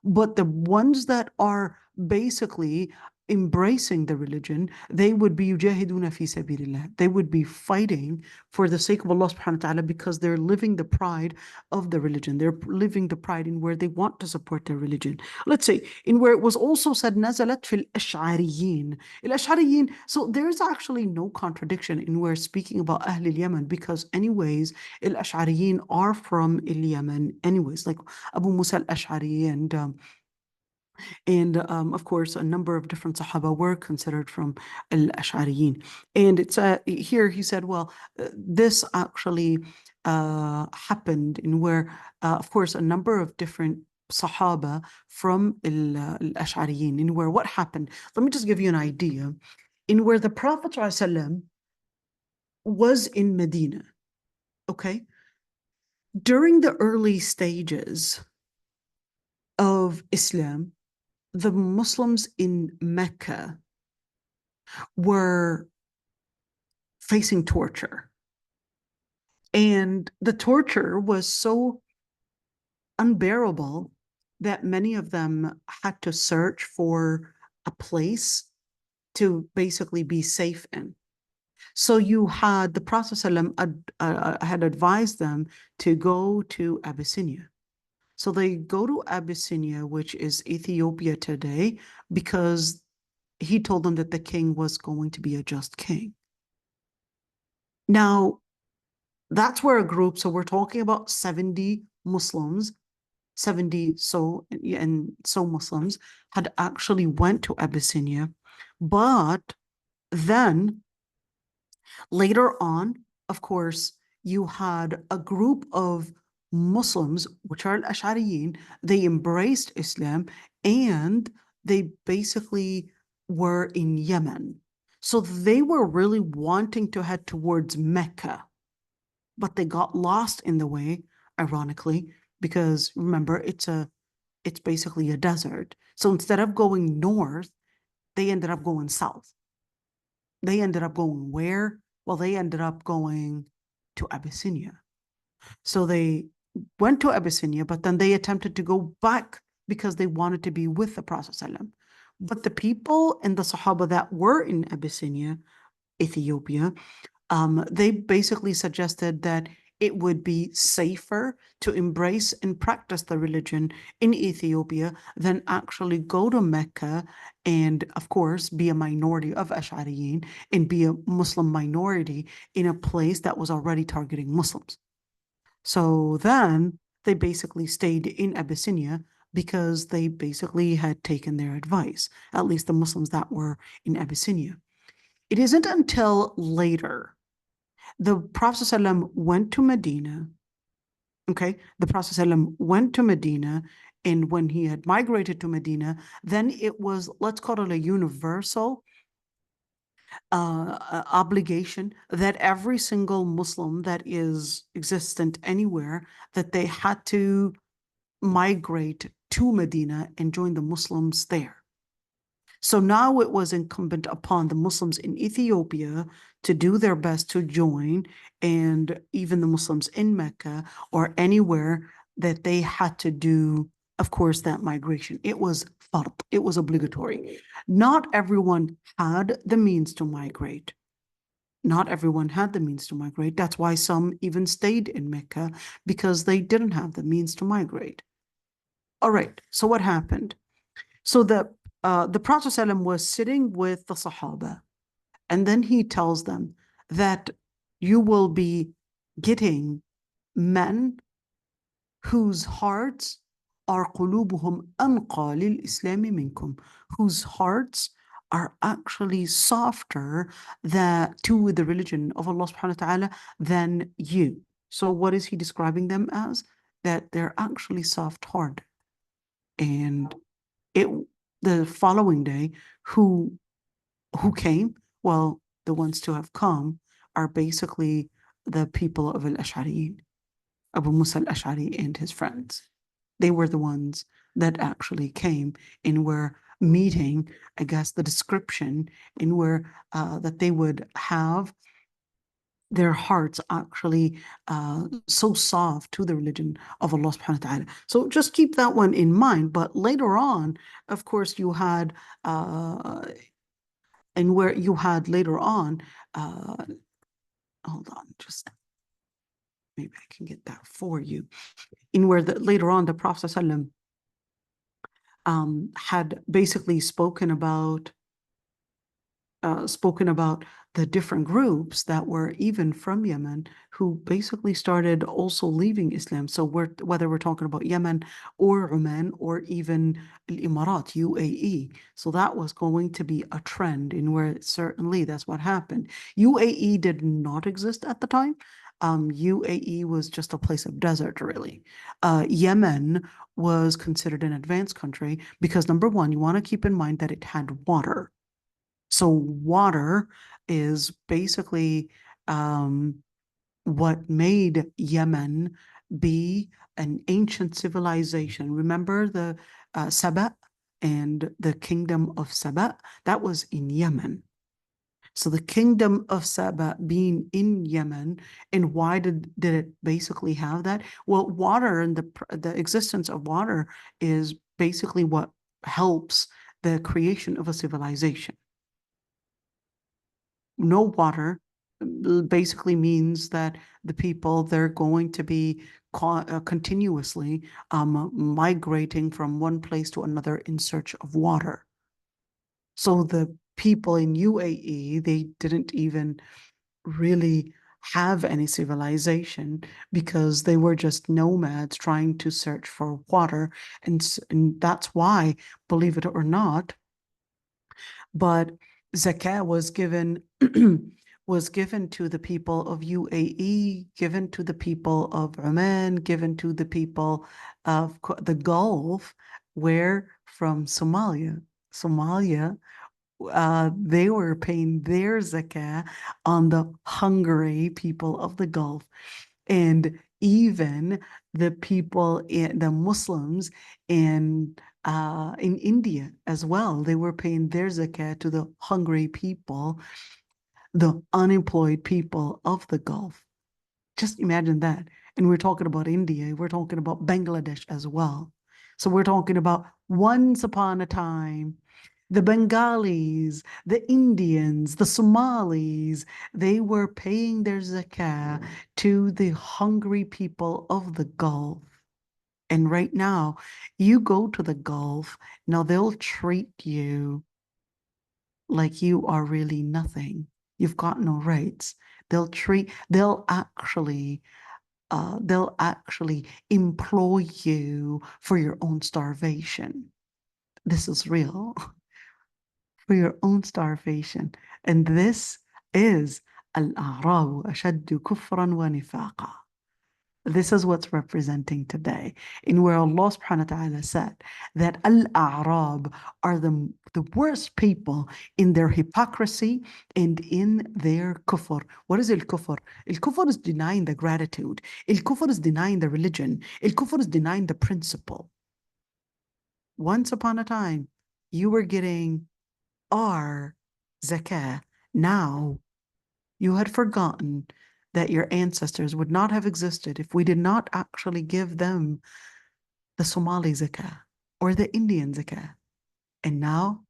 But the ones that are basically embracing the religion, they would be yujahiduna fi sabilillah. They would be fighting for the sake of Allah subhanahu wa ta'ala, because they're living the pride of the religion. They're living the pride in where they want to support their religion. Let's say in where it was also said nazalat fil ash'ariyin. Al-ash'ariyin, so there's actually no contradiction in where speaking about Ahl al-Yaman, because anyways, al-ash'ariyin are from al-Yaman anyways, like Abu Musa al-Ash'ari and of course, a number of different Sahaba were considered from al-Ash'ariyin. And it's here he said, well, this actually happened in where, of course, a number of different Sahaba from al-Ash'ariyin, in where what happened. Let me just give you an idea. In where the Prophet ﷺ was in Medina, okay? During the early stages of Islam, the Muslims in Mecca were facing torture. And the torture was so unbearable that many of them had to search for a place to basically be safe in. So you had the Prophet had advised them to go to Abyssinia. So they go to Abyssinia, which is Ethiopia today, because he told them that the king was going to be a just king. Now, that's where a group, so we're talking about 70 Muslims, 70 and so Muslims had actually went to Abyssinia. But then later on, of course, you had a group of Muslims, which are al-Ash'ariyin, they embraced Islam, and they basically were in Yemen. So they were really wanting to head towards Mecca, but they got lost in the way, ironically, because remember, it's basically a desert. So instead of going north, they ended up going south. They ended up going where? Well, they ended up going to Abyssinia. So they went to Abyssinia, but then they attempted to go back because they wanted to be with the Prophet ﷺ. But the people and the Sahaba that were in Abyssinia, Ethiopia, they basically suggested that it would be safer to embrace and practice the religion in Ethiopia than actually go to Mecca and, of course, be a minority of Ash'ariyin and be a Muslim minority in a place that was already targeting Muslims. So then they basically stayed in Abyssinia because they basically had taken their advice, at least the Muslims that were in Abyssinia. It isn't until later the Prophet ﷺ went to Medina. Okay, the Prophet ﷺ went to Medina, and when he had migrated to Medina, then it was, let's call it a universal obligation that every single Muslim that is existent anywhere, that they had to migrate to Medina and join the Muslims there. So now it was incumbent upon the Muslims in Ethiopia to do their best to join, and even the Muslims in Mecca or anywhere, that they had to do, of course, that migration. It was fard, it was obligatory. Not everyone had the means to migrate. Not everyone had the means to migrate. That's why some even stayed in Mecca, because they didn't have the means to migrate. All right, so what happened? So the Prophet ﷺ was sitting with the Sahaba, and then he tells them that you will be getting men whose hearts are قلوبهم أنقى للإسلام منكم, whose hearts are actually softer to the religion of Allah subhanahu wa ta'ala than you. So what is he describing them as? That they're actually soft-hearted. And the following day, who came? Well, the ones to have come are basically the people of al-Ash'ari, Abu Musa al-Ash'ari and his friends. They were the ones that actually came and were meeting, I guess, the description in where that they would have their hearts actually so soft to the religion of Allah subhanahu wa ta'ala. So just keep that one in mind. But later on, of course, you had and where you had later on, hold on, just maybe I can get that for you. In where later on the Prophet ﷺ, had basically spoken about the different groups that were even from Yemen, who basically started also leaving Islam. So whether we're talking about Yemen or Oman or even Al-Imarat, UAE. So that was going to be a trend in where certainly that's what happened. UAE did not exist at the time. UAE was just a place of desert, really. Yemen was considered an advanced country because, number one, you want to keep in mind that it had water. So water is basically what made Yemen be an ancient civilization. Remember the Saba and the kingdom of Saba? That was in Yemen. So the kingdom of Saba being in Yemen, and why did it basically have that? Well, water and the existence of water is basically what helps the creation of a civilization. No water basically means that the people, they're going to be continuously migrating from one place to another in search of water. So the people in UAE, they didn't even really have any civilization because they were just nomads trying to search for water. And that's why, believe it or not, but zakah was given to the people of UAE, given to the people of Oman, given to the people of the Gulf, where from Somalia. They were paying their zakah on the hungry people of the Gulf. And even the people, the Muslims in India as well, they were paying their zakah to the hungry people, the unemployed people of the Gulf. Just imagine that. And we're talking about India, we're talking about Bangladesh as well. So we're talking about once upon a time, the Bengalis, the Indians, the Somalis, they were paying their zakah to the hungry people of the Gulf. And right now, you go to the Gulf, now they'll treat you like you are really nothing. You've got no rights. They'll actually employ you for your own starvation. This is real. For your own starvation. And this is al-a'rabu ashaddu kufran wa nifaqa. This is what's representing today, in where Allah subhanahu wa ta'ala said that al-A'rab are the worst people in their hypocrisy and in their kufr. What is al-kufr? Al-kufr is denying the gratitude. Al-kufr is denying the religion. Al-kufr is denying the principle. Once upon a time, you were getting our zakah. Now, you had forgotten that your ancestors would not have existed if we did not actually give them the Somali zakah or the Indian zakah. And now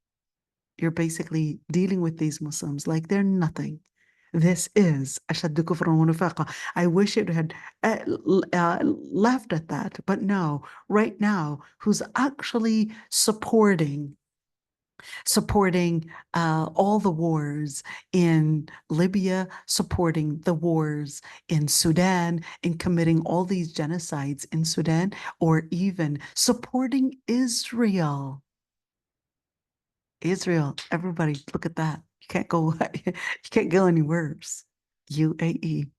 you're basically dealing with these Muslims like they're nothing. This is ashaddu kufran wa nifaqa. I wish it had left at that, but no, right now, who's actually supporting all the wars in Libya, supporting the wars in Sudan, and committing all these genocides in Sudan, or even supporting Israel. Israel, everybody, look at that. You can't go, you can't go any worse. UAE.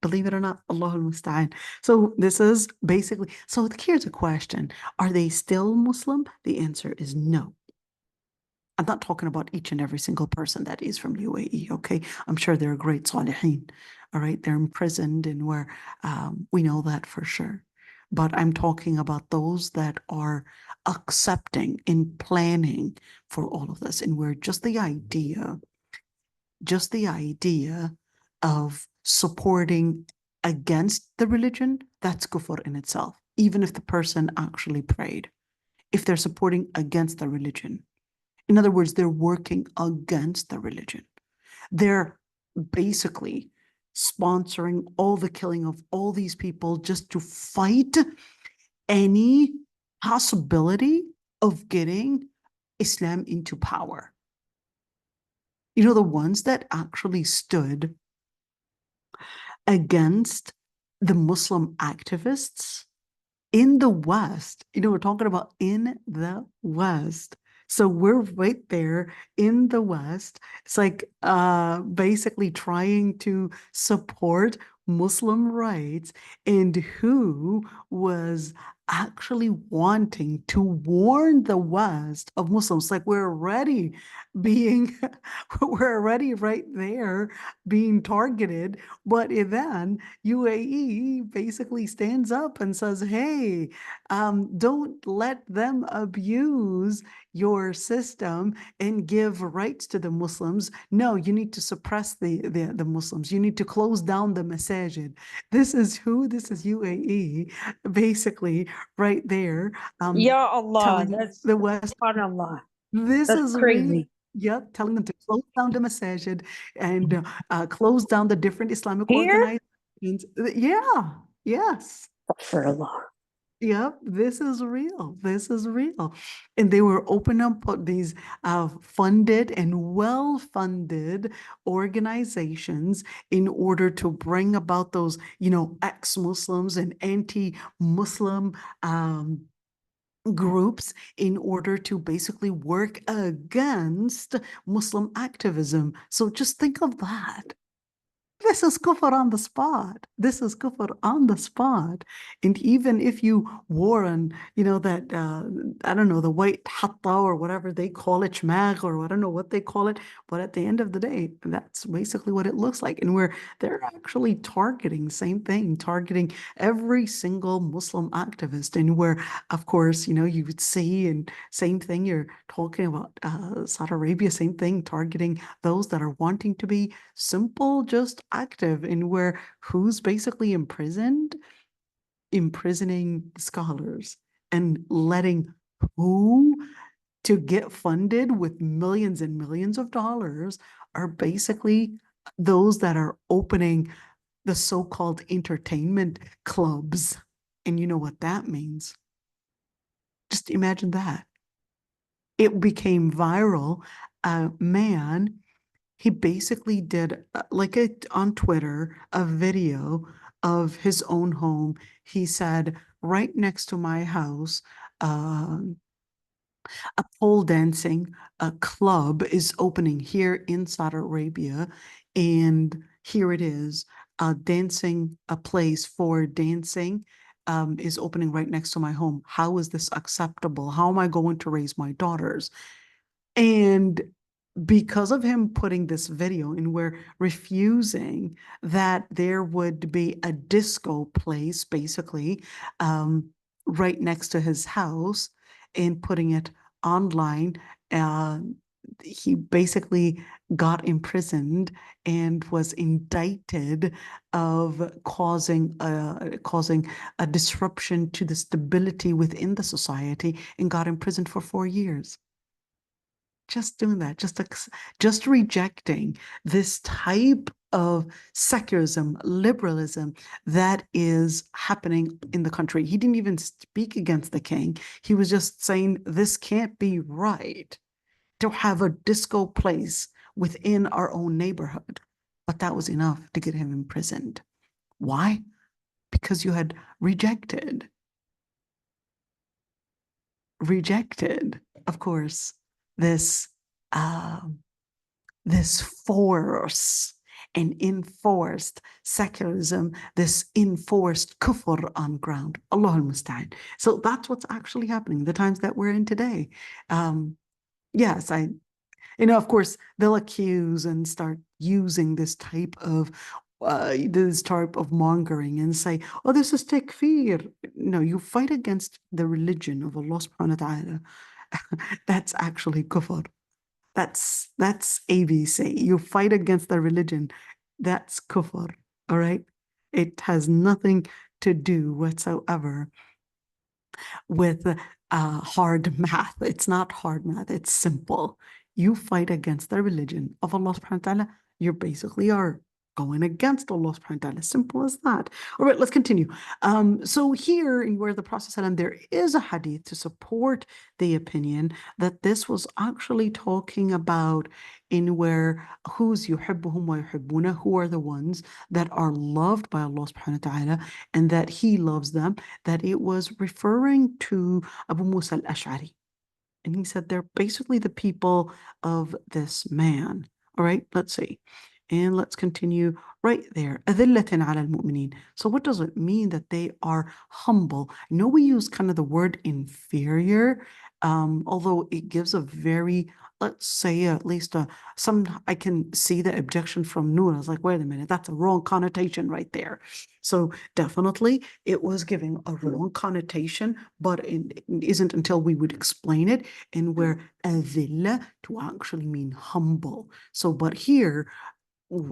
Believe it or not, Allahul Musta'an. So this is basically, so here's a question. Are they still Muslim? The answer is no. I'm not talking about each and every single person that is from UAE, okay? I'm sure they're great salihin, all right? They're imprisoned and we know that for sure. But I'm talking about those that are accepting and planning for all of this. And where just the idea of supporting against the religion, that's kufr in itself, even if the person actually prayed. If they're supporting against the religion. In other words, they're working against the religion. They're basically sponsoring all the killing of all these people just to fight any possibility of getting Islam into power. You know, the ones that actually stood against the Muslim activists in the West, you know, we're talking about in the West. So we're right there in the West. It's like basically trying to support Muslim rights, and who was actually wanting to warn the West of Muslims. Like we're already being, we're already right there being targeted. But then UAE basically stands up and says, hey, don't let them abuse your system and give rights to the Muslims. No, you need to suppress the Muslims. You need to close down the masajid. This is who? This is UAE, basically right there. Ya Allah, Telling that's the West, subhanallah. this That's is real. crazy. Yep, telling them to close down the masajid and close down the different Islamic Here? organizations. Yeah, yes. For Allah. Yep, this is real. This is real. And they were open up these funded and well-funded organizations in order to bring about those, you know, ex-Muslims and anti-Muslim groups in order to basically work against Muslim activism. So just think of that. This is kufr on the spot. This is kufr on the spot. And even if you wore an, you know, that, I don't know, the white hatta or whatever they call it, shmag, or I don't know what they call it, but at the end of the day, that's basically what it looks like. And where they're actually targeting, same thing, targeting every single Muslim activist. And where, of course, you know, you would see, and same thing, you're talking about Saudi Arabia, same thing, targeting those that are wanting to be simple, just active, in where who's basically imprisoning scholars and letting who to get funded with millions and millions of dollars are basically those that are opening the so-called entertainment clubs. And you know what that means. Just imagine that. It became viral. A man, he basically did on Twitter, a video of his own home. He said, right next to my house, a pole dancing club is opening here in Saudi Arabia. And here it is. a place for dancing is opening right next to my home. How is this acceptable? How am I going to raise my daughters? And because of him putting this video and we're refusing that there would be a disco place, basically, right next to his house and putting it online, he basically got imprisoned and was indicted of causing a disruption to the stability within the society and got imprisoned for 4 years. Just doing that, just rejecting this type of secularism, liberalism that is happening in the country. He didn't even speak against the king. He was just saying this can't be right to have a disco place within our own neighborhood. But that was enough to get him imprisoned. Why? Because you had rejected, of course, this this force and enforced secularism, this enforced kufr on ground. Allah al-Musta'an. So that's what's actually happening, the times that we're in today. Yes, of course, they'll accuse and start using this type of mongering and say, oh, this is takfir. No, you fight against the religion of Allah subhanahu wa ta'ala. That's actually kufr. That's ABC. You fight against the religion. That's kufr. All right. It has nothing to do whatsoever with hard math. It's not hard math. It's simple. You fight against the religion of Allah subhanahu wa ta'ala. You basically are going against Allah subhanahu wa ta'ala. Simple as that. All right, let's continue. So here in where the Prophet ﷺ, there is a hadith to support the opinion that this was actually talking about in where who's yuhibbuhum wa yuhibbuna, who are the ones that are loved by Allah subhanahu wa ta'ala and that he loves them, that it was referring to Abu Musa al-Ash'ari. And he said they're basically the people of this man. All right, let's see. And let's continue right there. أذلة على المؤمنين. So what does it mean that they are humble? I know we use kind of the word inferior, although it gives a very, let's say at least I can see the objection from Noor. I was like, wait a minute, that's a wrong connotation right there. So definitely it was giving a wrong connotation, but it isn't until we would explain it and where أذلة to actually mean humble. So, but here,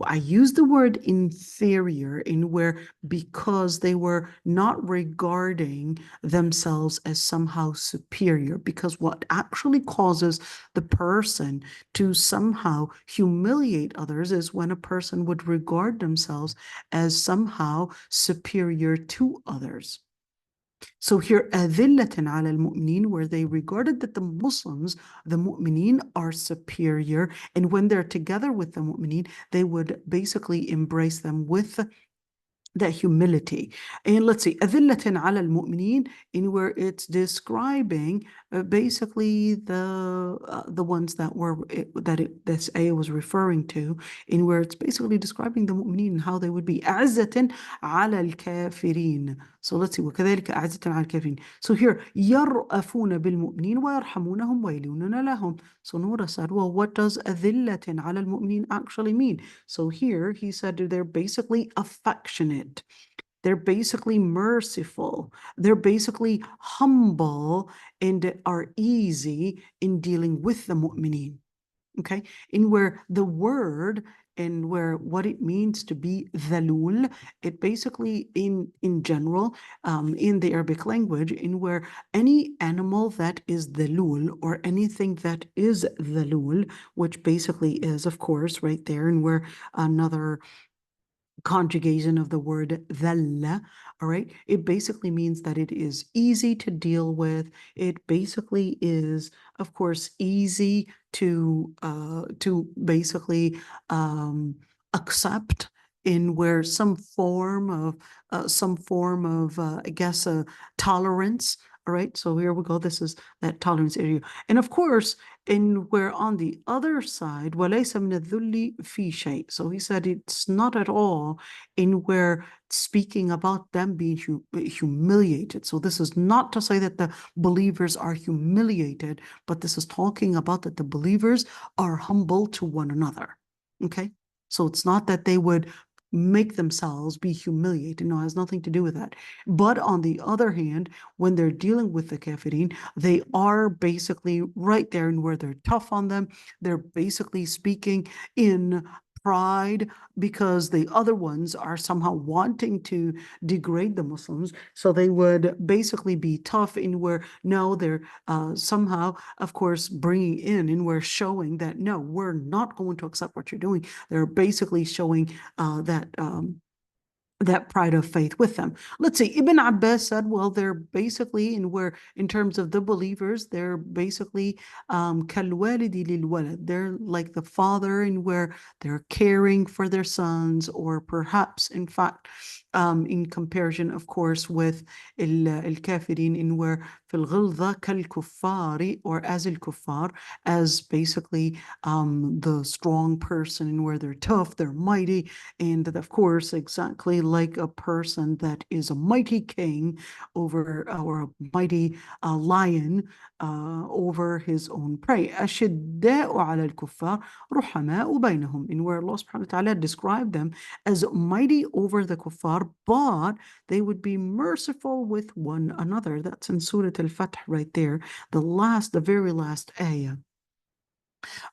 I use the word inferior in where because they were not regarding themselves as somehow superior, because what actually causes the person to somehow humiliate others is when a person would regard themselves as somehow superior to others. So here, أذلة على المؤمنين, where they regarded that the Muslims, the mu'mineen, are superior, and when they're together with the mu'mineen, they would basically embrace them with that humility. And let's see, أذلة على المؤمنين, in where it's describing basically the ones that were this ayah was referring to, in where it's basically describing the mu'mineen and how they would be أعزة على الكافرين. So let's see, وكذلك أعزة على الكافرين. So here, يرأفون بالمؤمنين ويرحمونهم ويلونون لهم. So Noura said, well, what does أذلة على المؤمنين actually mean? So here he said they're basically affectionate. They're basically merciful. They're basically humble and are easy in dealing with the mu'mineen. Okay, in where the word and where what it means to be dhalul, it basically in general in the Arabic language, in where any animal that is dhalul or anything that is dhalul, which basically is of course right there, and where another conjugation of the word dhalla, all right, it basically means that it is easy to deal with. It basically is, of course, easy to basically accept, in where some form of I guess tolerance All right, so here we go. This is that tolerance area. And of course, in where on the other side, وَلَيْسَ مِنَ الذُّلِّ فِي شَيْءٍ. So he said it's not at all in where speaking about them being humiliated. So this is not to say that the believers are humiliated, but this is talking about that the believers are humble to one another. Okay, so it's not that they would make themselves be humiliated. No, it has nothing to do with that. But on the other hand, when they're dealing with the kafirin, they are basically right there and where they're tough on them. They're basically speaking in pride because the other ones are somehow wanting to degrade the Muslims. So they would basically be tough in where, no, they're somehow, of course, bringing in we're showing that, no, we're not going to accept what you're doing. They're basically showing that pride of faith with them. Let's see, Ibn Abbas said, well, they're basically in terms of the believers, they're basically كالوالد للولد. They're like the father in where they're caring for their sons, or perhaps, in fact, in comparison, of course, with الكافرين in where في الغلظة كالكفار, or as الكفار, as basically the strong person in where they're tough, they're mighty, and of course, exactly like a person that is a mighty king over, or a mighty lion over his own prey. أشداء على الكفار رحماء بينهم, in where Allah subhanahu wa ta'ala described them as mighty over the kuffar, but they would be merciful with one another. That's in Surah Al-Fath right there, the very last ayah.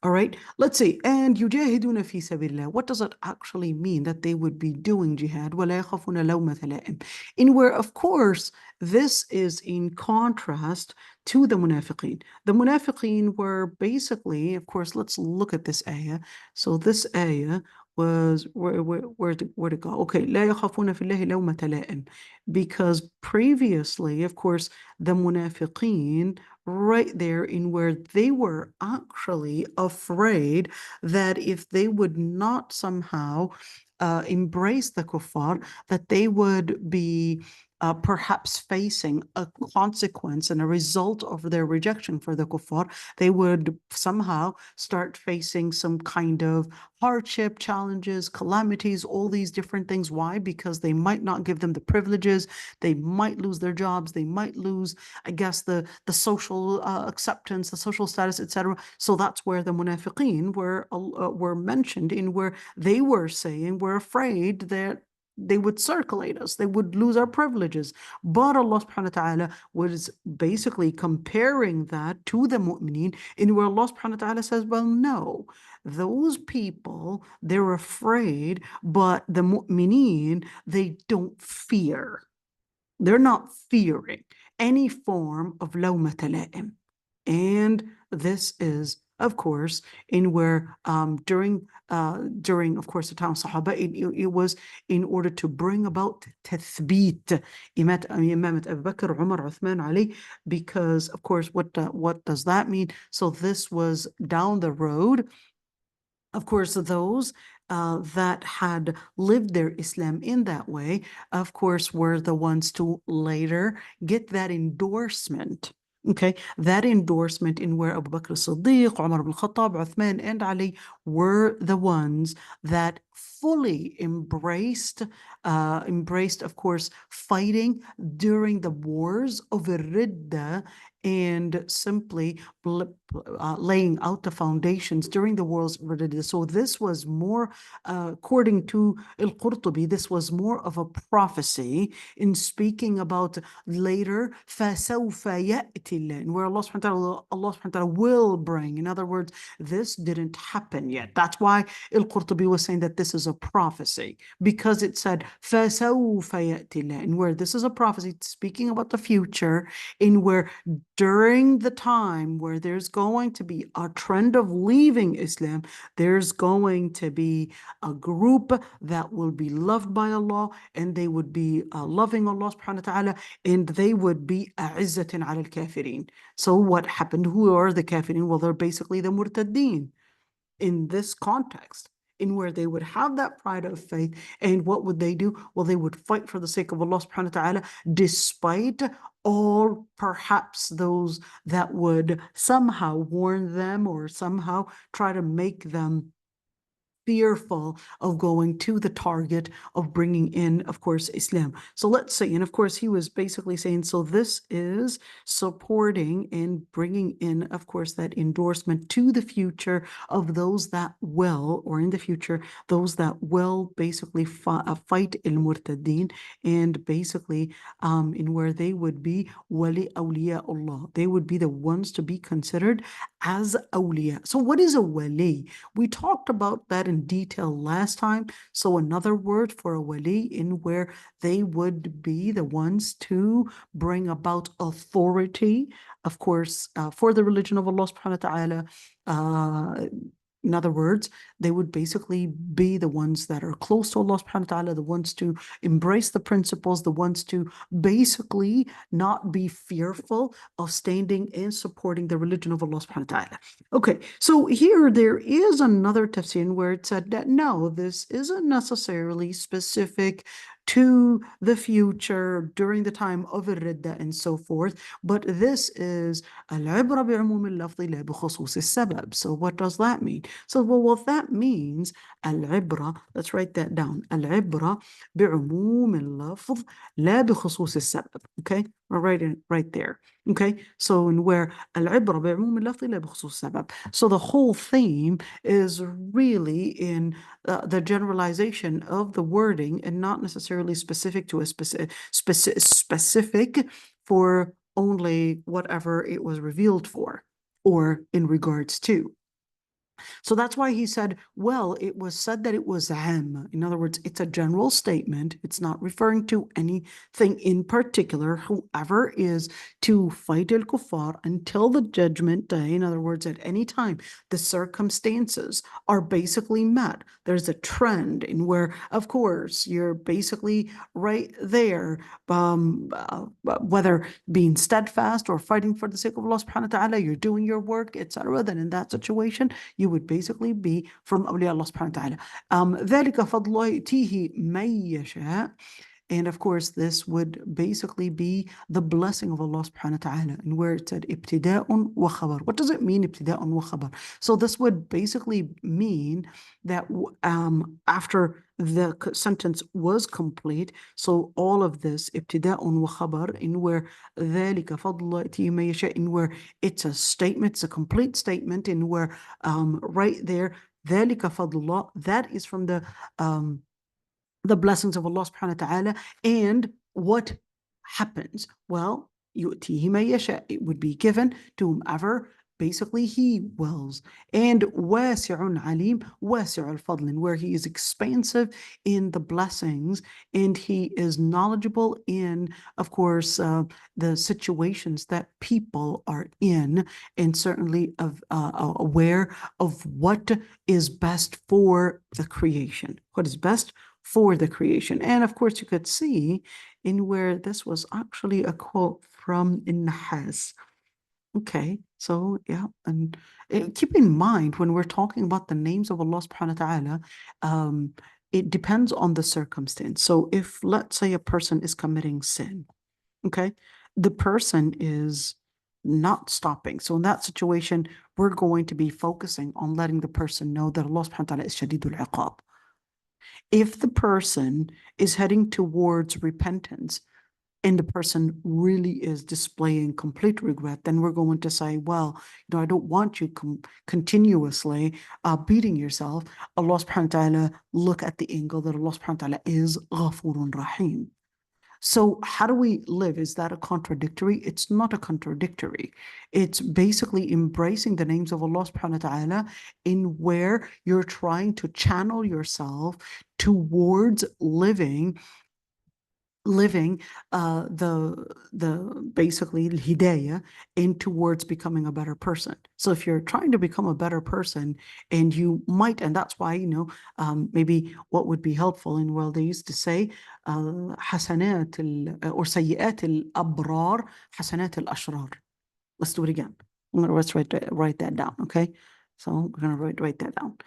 All right, let's see. And يجاهدون في سبيل الله. What does it actually mean that they would be doing jihad? ولا يخافون لومة لائم. In where, of course, this is in contrast to the munafiqeen. The munafiqeen were basically, of course, let's look at this ayah. So this ayah was where to go? Okay, لا يخافون في الله لومة لائم. Because previously, of course, the munafiqeen right there in where they were actually afraid that if they would not somehow embrace the kuffar, that they would be perhaps facing a consequence and a result of their rejection for the kuffar. They would somehow start facing some kind of hardship, challenges, calamities, all these different things. Why? Because they might not give them the privileges, they might lose their jobs, they might lose, I guess, the social acceptance, the social status, etc. So that's where the munafiqeen were mentioned, in where they were saying we're afraid that they would circulate us, they would lose our privileges. But Allah subhanahu wa ta'ala was basically comparing that to the mu'mineen, in where Allah subhanahu wa ta'ala says, well, no, those people, they're afraid, but the mu'mineen, they don't fear. They're not fearing any form of lawmat la'im. And this is, of course, in where during, of course, the time of Sahaba, it was in order to bring about tathbeet, Imamat Abu Bakr, Umar, Uthman, Ali, because, of course, what does that mean? So this was down the road. Of course, those that had lived their Islam in that way, of course, were the ones to later get that endorsement. Okay, that endorsement in where Abu Bakr as-Siddiq, Umar ibn Khattab, Uthman, and Ali were the ones that fully embraced, of course, fighting during the wars of Ridda, and simply laying out the foundations during the wars of Ridda. So this was more, according to al-Qurtubi, this was more of a prophecy in speaking about later, فَسَوْفَ يَأْتِ اللَّهِ, where Allah subhanahu wa ta'ala will bring. In other words, this didn't happen yet. That's why al-Qurtubi was saying that this is a prophecy, because it said فَسَوْفَ يَأْتِ اللَّهِ, and where this is a prophecy speaking about the future, in where during the time where there's going to be a trend of leaving Islam, there's going to be a group that will be loved by Allah, and they would be loving Allah subhanahu wa ta'ala, and they would be a'izzatin ala al-kafirin. So what happened? Who are the kafirin? Well, they're basically the murtaddeen in this context, in where they would have that pride of faith. And what would they do? Well, they would fight for the sake of Allah subhanahu wa ta'ala, despite or perhaps those that would somehow warn them or somehow try to make them fearful of going to the target of bringing in, of course, Islam. So let's say, and of course, he was basically saying, so this is supporting and bringing in, of course, that endorsement to the future of those that will, or in the future, those that will basically fight al-Murtadeen, and basically in where they would be wali awliya Allah. They would be the ones to be considered as awliya. So what is a wali? We talked about that in detail last time. So another word for a wali, in where they would be the ones to bring about authority, of course, for the religion of Allah subhanahu wa ta'ala. In other words, they would basically be the ones that are close to Allah subhanahu wa ta'ala, the ones to embrace the principles, the ones to basically not be fearful of standing and supporting the religion of Allah subhanahu wa ta'ala. Okay, so here there is another tafsir where it said that no, this isn't necessarily specific to the future during the time of al-Ridda and so forth, but this is al-ibra bi'umum al-lafzi la bikhusus al-sabab. So what does that mean? So well, that means al-ibra, let's write that down, al-ibra bi'umum al-lafz la bikhusus al-sabab. Okay, I'll write it right there. Okay, so in where al-ibra bi'umum al-lafzi la bikhusus al-sabab. So the whole theme is really in the generalization of the wording and not necessarily specific to a specific for only whatever it was revealed for or in regards to. So that's why he said, well, it was said that it was am. In other words, it's a general statement. It's not referring to anything in particular. Whoever is to fight al-kuffar until the judgment day, in other words, at any time, the circumstances are basically met. There's a trend in where, of course, you're basically right there, whether being steadfast or fighting for the sake of Allah subhanahu wa ta'ala, you're doing your work, etc. Then in that situation, you would basically be from awliya Allah subhanahu wa ta'ala. ذلك فضل يؤتيه من يشاء. And of course, this would basically be the blessing of Allah subhanahu wa ta'ala, and where it said ibtida'un wa khabar. What does it mean, ibtida'un wa khabar? So this would basically mean that after the sentence was complete, so all of this ibtida'un wa khabar, in where ذلك فضل يؤتيه من يشاء, in where it's a statement, it's a complete statement, in where right there, ذلك فضل الله, that is from the blessings of Allah subhanahu wa ta'ala. And what happens? Well, يُؤْتِيهِ مَن يَشَاء, it would be given to whomever basically he wills. And وَاسِعٌ عَلِيمٌ وَاسِعُ الْفَضْلٍ, where he is expansive in the blessings and he is knowledgeable in, of course, the situations that people are in, and certainly aware of what is best for the creation. What is best for the creation. And of course, you could see in where this was actually a quote from Nahas. Okay, so yeah, and keep in mind when we're talking about the names of Allah subhanahu wa ta'ala, it depends on the circumstance. So if, let's say, a person is committing sin, okay, the person is not stopping. So in that situation, we're going to be focusing on letting the person know that Allah subhanahu wa ta'ala is shadidul iqab. If the person is heading towards repentance and the person really is displaying complete regret, then we're going to say, well, I don't want you continuously beating yourself. Allah subhanahu wa ta'ala, look at the angle that Allah subhanahu wa ta'ala is Ghafurun Rahim. So how do we live? Is that a contradictory? It's not a contradictory. It's basically embracing the names of Allah subhanahu wa ta'ala, in where you're trying to channel yourself towards living the basically hidayah, and towards becoming a better person. So if you're trying to become a better person, and you might, and that's why, maybe what would be helpful, in, well, they used to say حسنات or سيئات الأبرار حسنات الأشرار. Let's do it again. Let's write that down. Okay, so we're gonna write that down.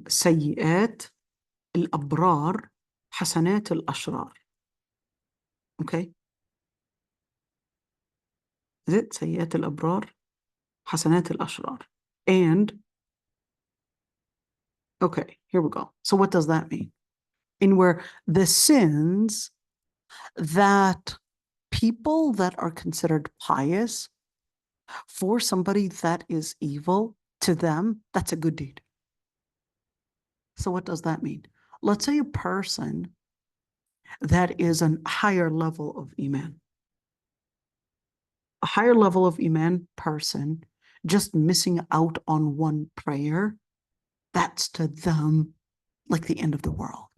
سيئات الأبرار حسنات الأشرار. Okay. Is it سيئات الأبرار حسنات الأشرار? And okay, here we go. So what does that mean? In where the sins that people that are considered pious, for somebody that is evil, to them, that's a good deed. So what does that mean? Let's say a person that is a higher level of Iman. A higher level of Iman person just missing out on one prayer, that's to them like the end of the world.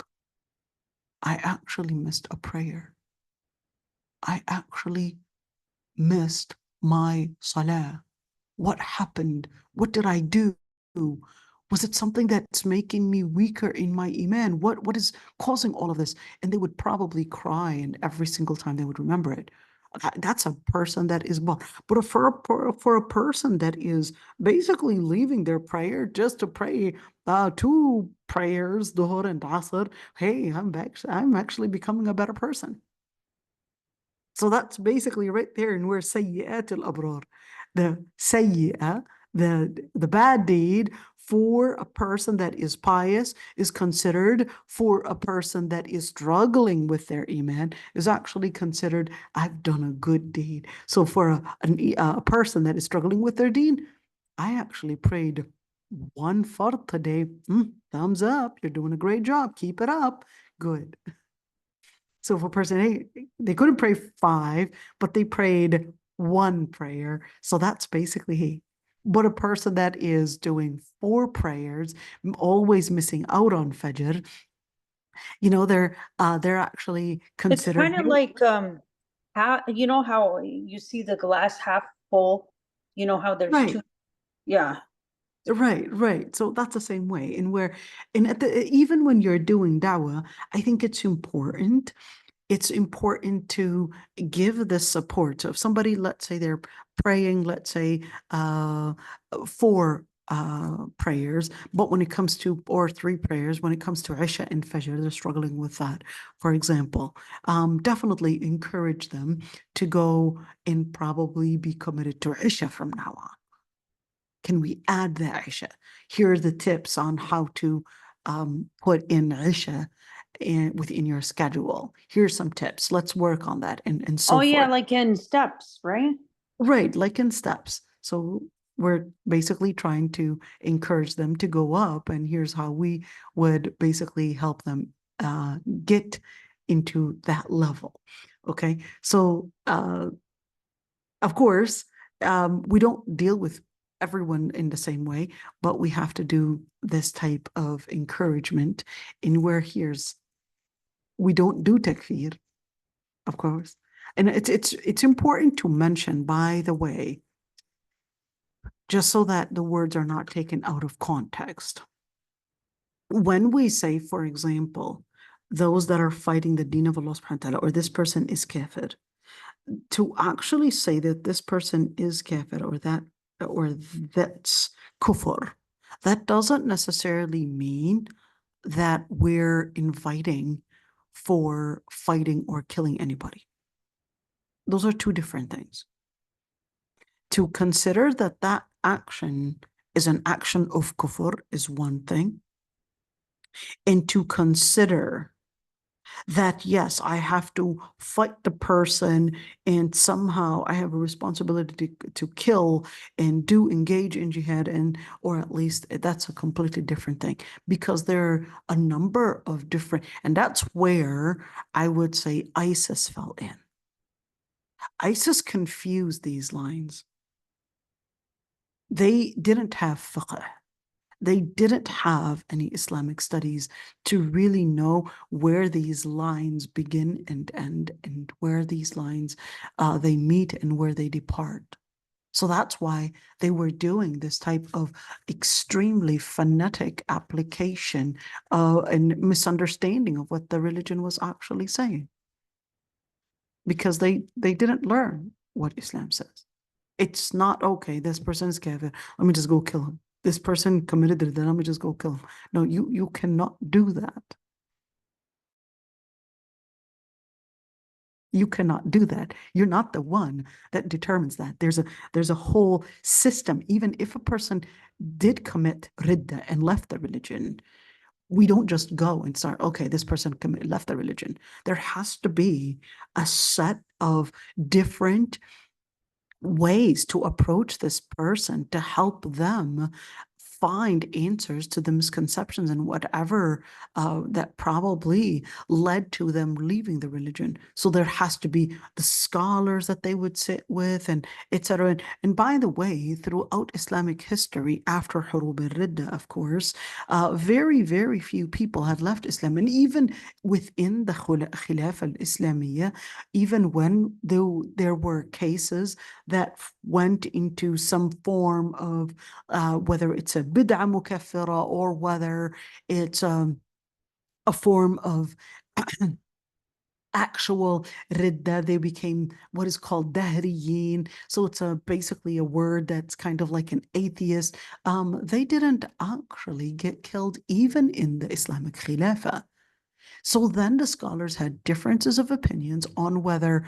I actually missed a prayer. I actually missed my salah. What happened? What did I do? Was it something that's making me weaker in my iman? What is causing all of this? And they would probably cry, and every single time they would remember it. That's a person that is bought. But for a person that is basically leaving their prayer just to pray 2 prayers, Dhuhr and Asr, hey, I'm actually becoming a better person. So that's basically right there in where sayyi'at al-abrar, the sayyi'ah, the bad deed for a person that is pious is considered, for a person that is struggling with their iman is actually considered, I've done a good deed. So for a person that is struggling with their deen, I actually prayed 1 fard today. Thumbs up, you're doing a great job, keep it up, good. So if a person, hey, they couldn't pray 5, but they prayed 1 prayer. So that's basically, hey, but a person that is doing 4 prayers, always missing out on Fajr, they're actually It's considered. kind of like how how you see the glass half full, how there's Right, 2. Yeah. right. So that's the same way. And even when you're doing dawah, I think it's important to give this support. So if somebody, let's say they're praying, let's say 4 prayers, but when it comes to, or 3 prayers, when it comes to Aysha and Fajr, they're struggling with that, for example, definitely encourage them to go and probably be committed to Aysha from now on. Can we add the Aysha? Here are the tips on how to put in Aysha within your schedule. Here's some tips. Let's work on that, and so Oh yeah, forth. like in steps, right? Right, like in steps. So we're basically trying to encourage them to go up, and here's how we would basically help them get into that level. Okay, so of course, we don't deal with everyone in the same way, but we have to do this type of encouragement in where we don't do takfir, of course. And it's important to mention, by the way, just so that the words are not taken out of context. When we say, for example, those that are fighting the deen of Allah subhanahu wa ta'ala, or this person is kafir, to actually say that this person is kafir, or that's kufr, that doesn't necessarily mean that we're inviting for fighting or killing anybody. Those are 2 different things. To consider that action is an action of kufr is one thing, and to consider that, yes, I have to fight the person and somehow I have a responsibility to kill and do engage in jihad, or at least that's a completely different thing, because there are a number of different, and that's where I would say ISIS fell in. ISIS confused these lines. They didn't have fiqh. They didn't have any Islamic studies to really know where these lines begin and end, and where these lines they meet and where they depart. So that's why they were doing this type of extremely phonetic application and misunderstanding of what the religion was actually saying, because they didn't learn what Islam says. It's not, okay, this person is kafir, let me just go kill him. This person committed it, then let me just go kill him. No, you cannot do that. You cannot do that. You're not the one that determines that. There's a whole system. Even if a person did commit ridda and left the religion, we don't just go and start, okay, this person left the religion. There has to be a set of different ways to approach this person to help them find answers to the misconceptions and whatever that probably led to them leaving the religion. So there has to be the scholars that they would sit with, and etc. And by the way, throughout Islamic history, after Hurub al-Ridda, of course, very, very few people had left Islam. And even within the Khilafah al-Islamiyya, even when there were cases that went into some form of whether it's a bid'ah mukaffira or whether it's a form of actual ridda, they became what is called dahriyin. So it's basically a word that's kind of like an atheist. They didn't actually get killed even in the Islamic Khilafah. So then the scholars had differences of opinions on whether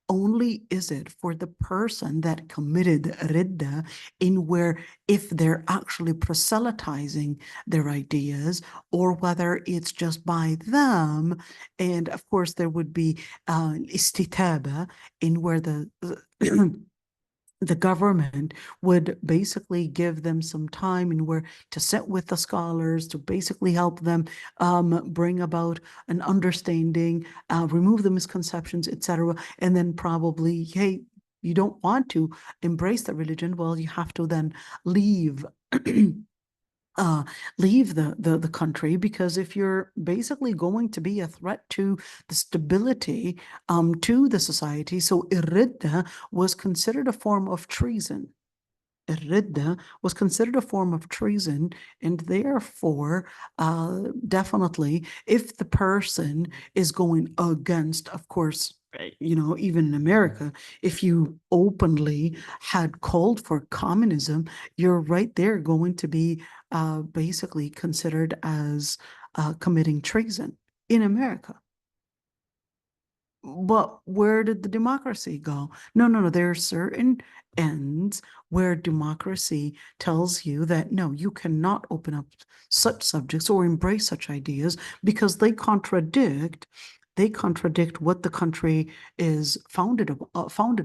only is it for the person that committed ridda, in where if they're actually proselytizing their ideas, or whether it's just by them. And of course there would be istitaba, in where the the government would basically give them some time and where to sit with the scholars to basically help them bring about an understanding, remove the misconceptions, etc. And then probably, hey, you don't want to embrace the religion, well, you have to then leave leave the country, because if you're basically going to be a threat to the stability to the society. So irridda was considered a form of treason. Irridda was considered a form of treason, and therefore, definitely, if the person is going against, of course, even in America, if you openly had called for communism, you're right there going to be basically considered as committing treason in America. But where did the democracy go? No. There are certain ends where democracy tells you that no, you cannot open up such subjects or embrace such ideas because they contradict what the country is founded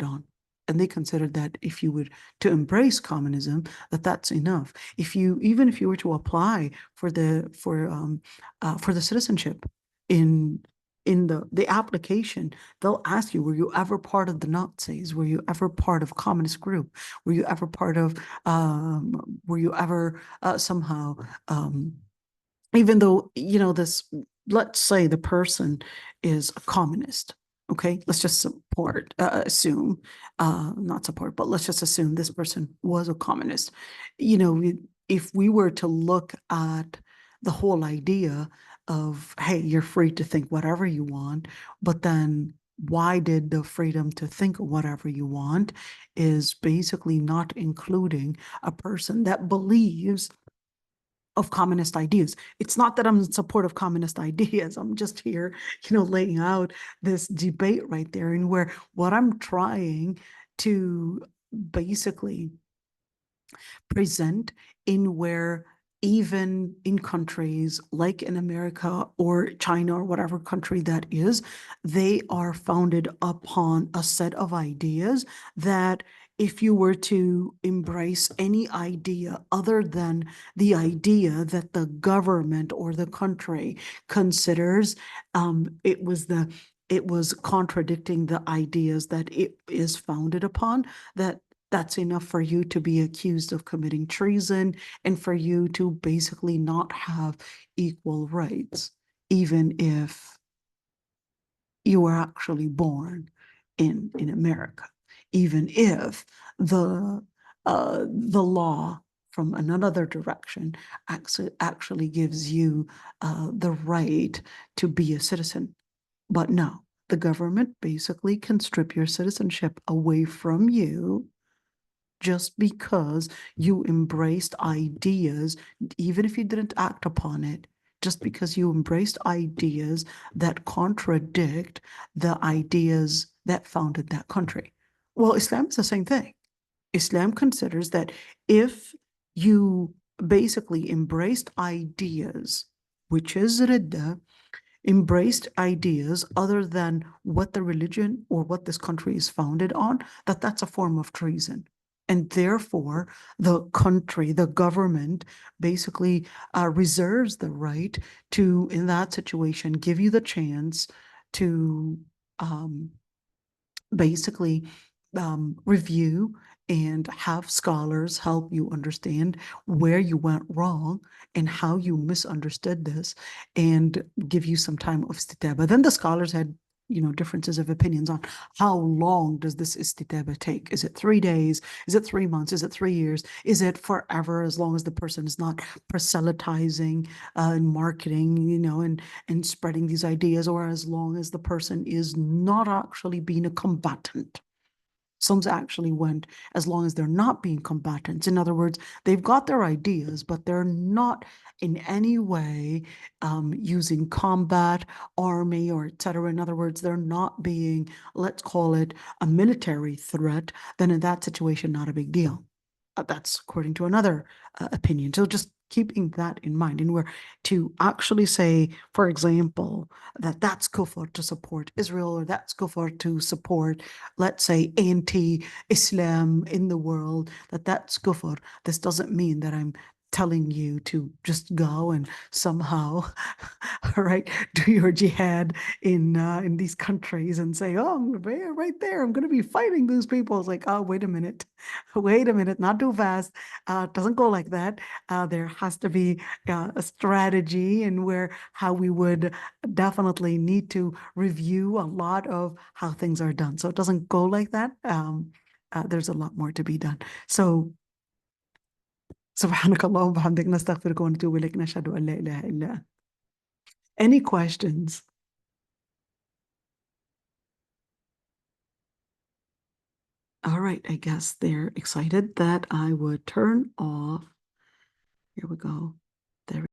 on. And they considered that if you were to embrace communism, that's enough. Even if you were to apply for the citizenship in the application, they'll ask you, were you ever part of the Nazis? Were you ever part of a communist group? Were you ever somehow, even though, let's say the person is a communist, okay? Let's just assume, not support, but let's just assume this person was a communist. If we were to look at the whole idea of, hey, you're free to think whatever you want, but then why did the freedom to think whatever you want is basically not including a person that believes of communist ideas. It's not that I'm in support of communist ideas. I'm just here, laying out this debate right there, and where what I'm trying to basically present in where even in countries like in America or China or whatever country that is, they are founded upon a set of ideas that if you were to embrace any idea other than the idea that the government or the country considers, it was contradicting the ideas that it is founded upon, that's enough for you to be accused of committing treason and for you to basically not have equal rights, even if you were actually born in America, even if the law from another direction actually gives you the right to be a citizen. But no, the government basically can strip your citizenship away from you just because you embraced ideas, even if you didn't act upon it, just because you embraced ideas that contradict the ideas that founded that country. Well, Islam is the same thing. Islam considers that if you basically embraced ideas, which is ridda, embraced ideas other than what the religion or what this country is founded on, that's a form of treason. And therefore, the country, the government basically reserves the right to, in that situation, give you the chance to basically review and have scholars help you understand where you went wrong and how you misunderstood this, and give you some time of istitaba. Then the scholars had, differences of opinions on how long does this istitaba take. Is it 3 days? Is it 3 months? Is it 3 years? Is it forever, as long as the person is not proselytizing and marketing, and spreading these ideas, or as long as the person is not actually being a combatant? Some actually went as long as they're not being combatants. In other words, they've got their ideas, but they're not in any way using combat, army, or etc. In other words, they're not being, let's call it, a military threat. Then in that situation, not a big deal. That's according to another opinion. So just keeping that in mind, and we're to actually say, for example, that's kufr to support Israel, or that's kufr to support, let's say, anti-Islam in the world, that's kufr. This doesn't mean that I'm telling you to just go and somehow, all right, do your jihad in these countries and say, oh, I'm right there, I'm going to be fighting those people. It's like, oh, wait a minute, not too fast. It doesn't go like that. There has to be a strategy, and how we would definitely need to review a lot of how things are done. So it doesn't go like that. There's a lot more to be done. So سبحانك اللهم وبحمدك نستغفرك ونتوب إليك نشهد أن لا إله إلا أنت. Any questions? All right, I guess they're excited that I would turn off. Here we go. There we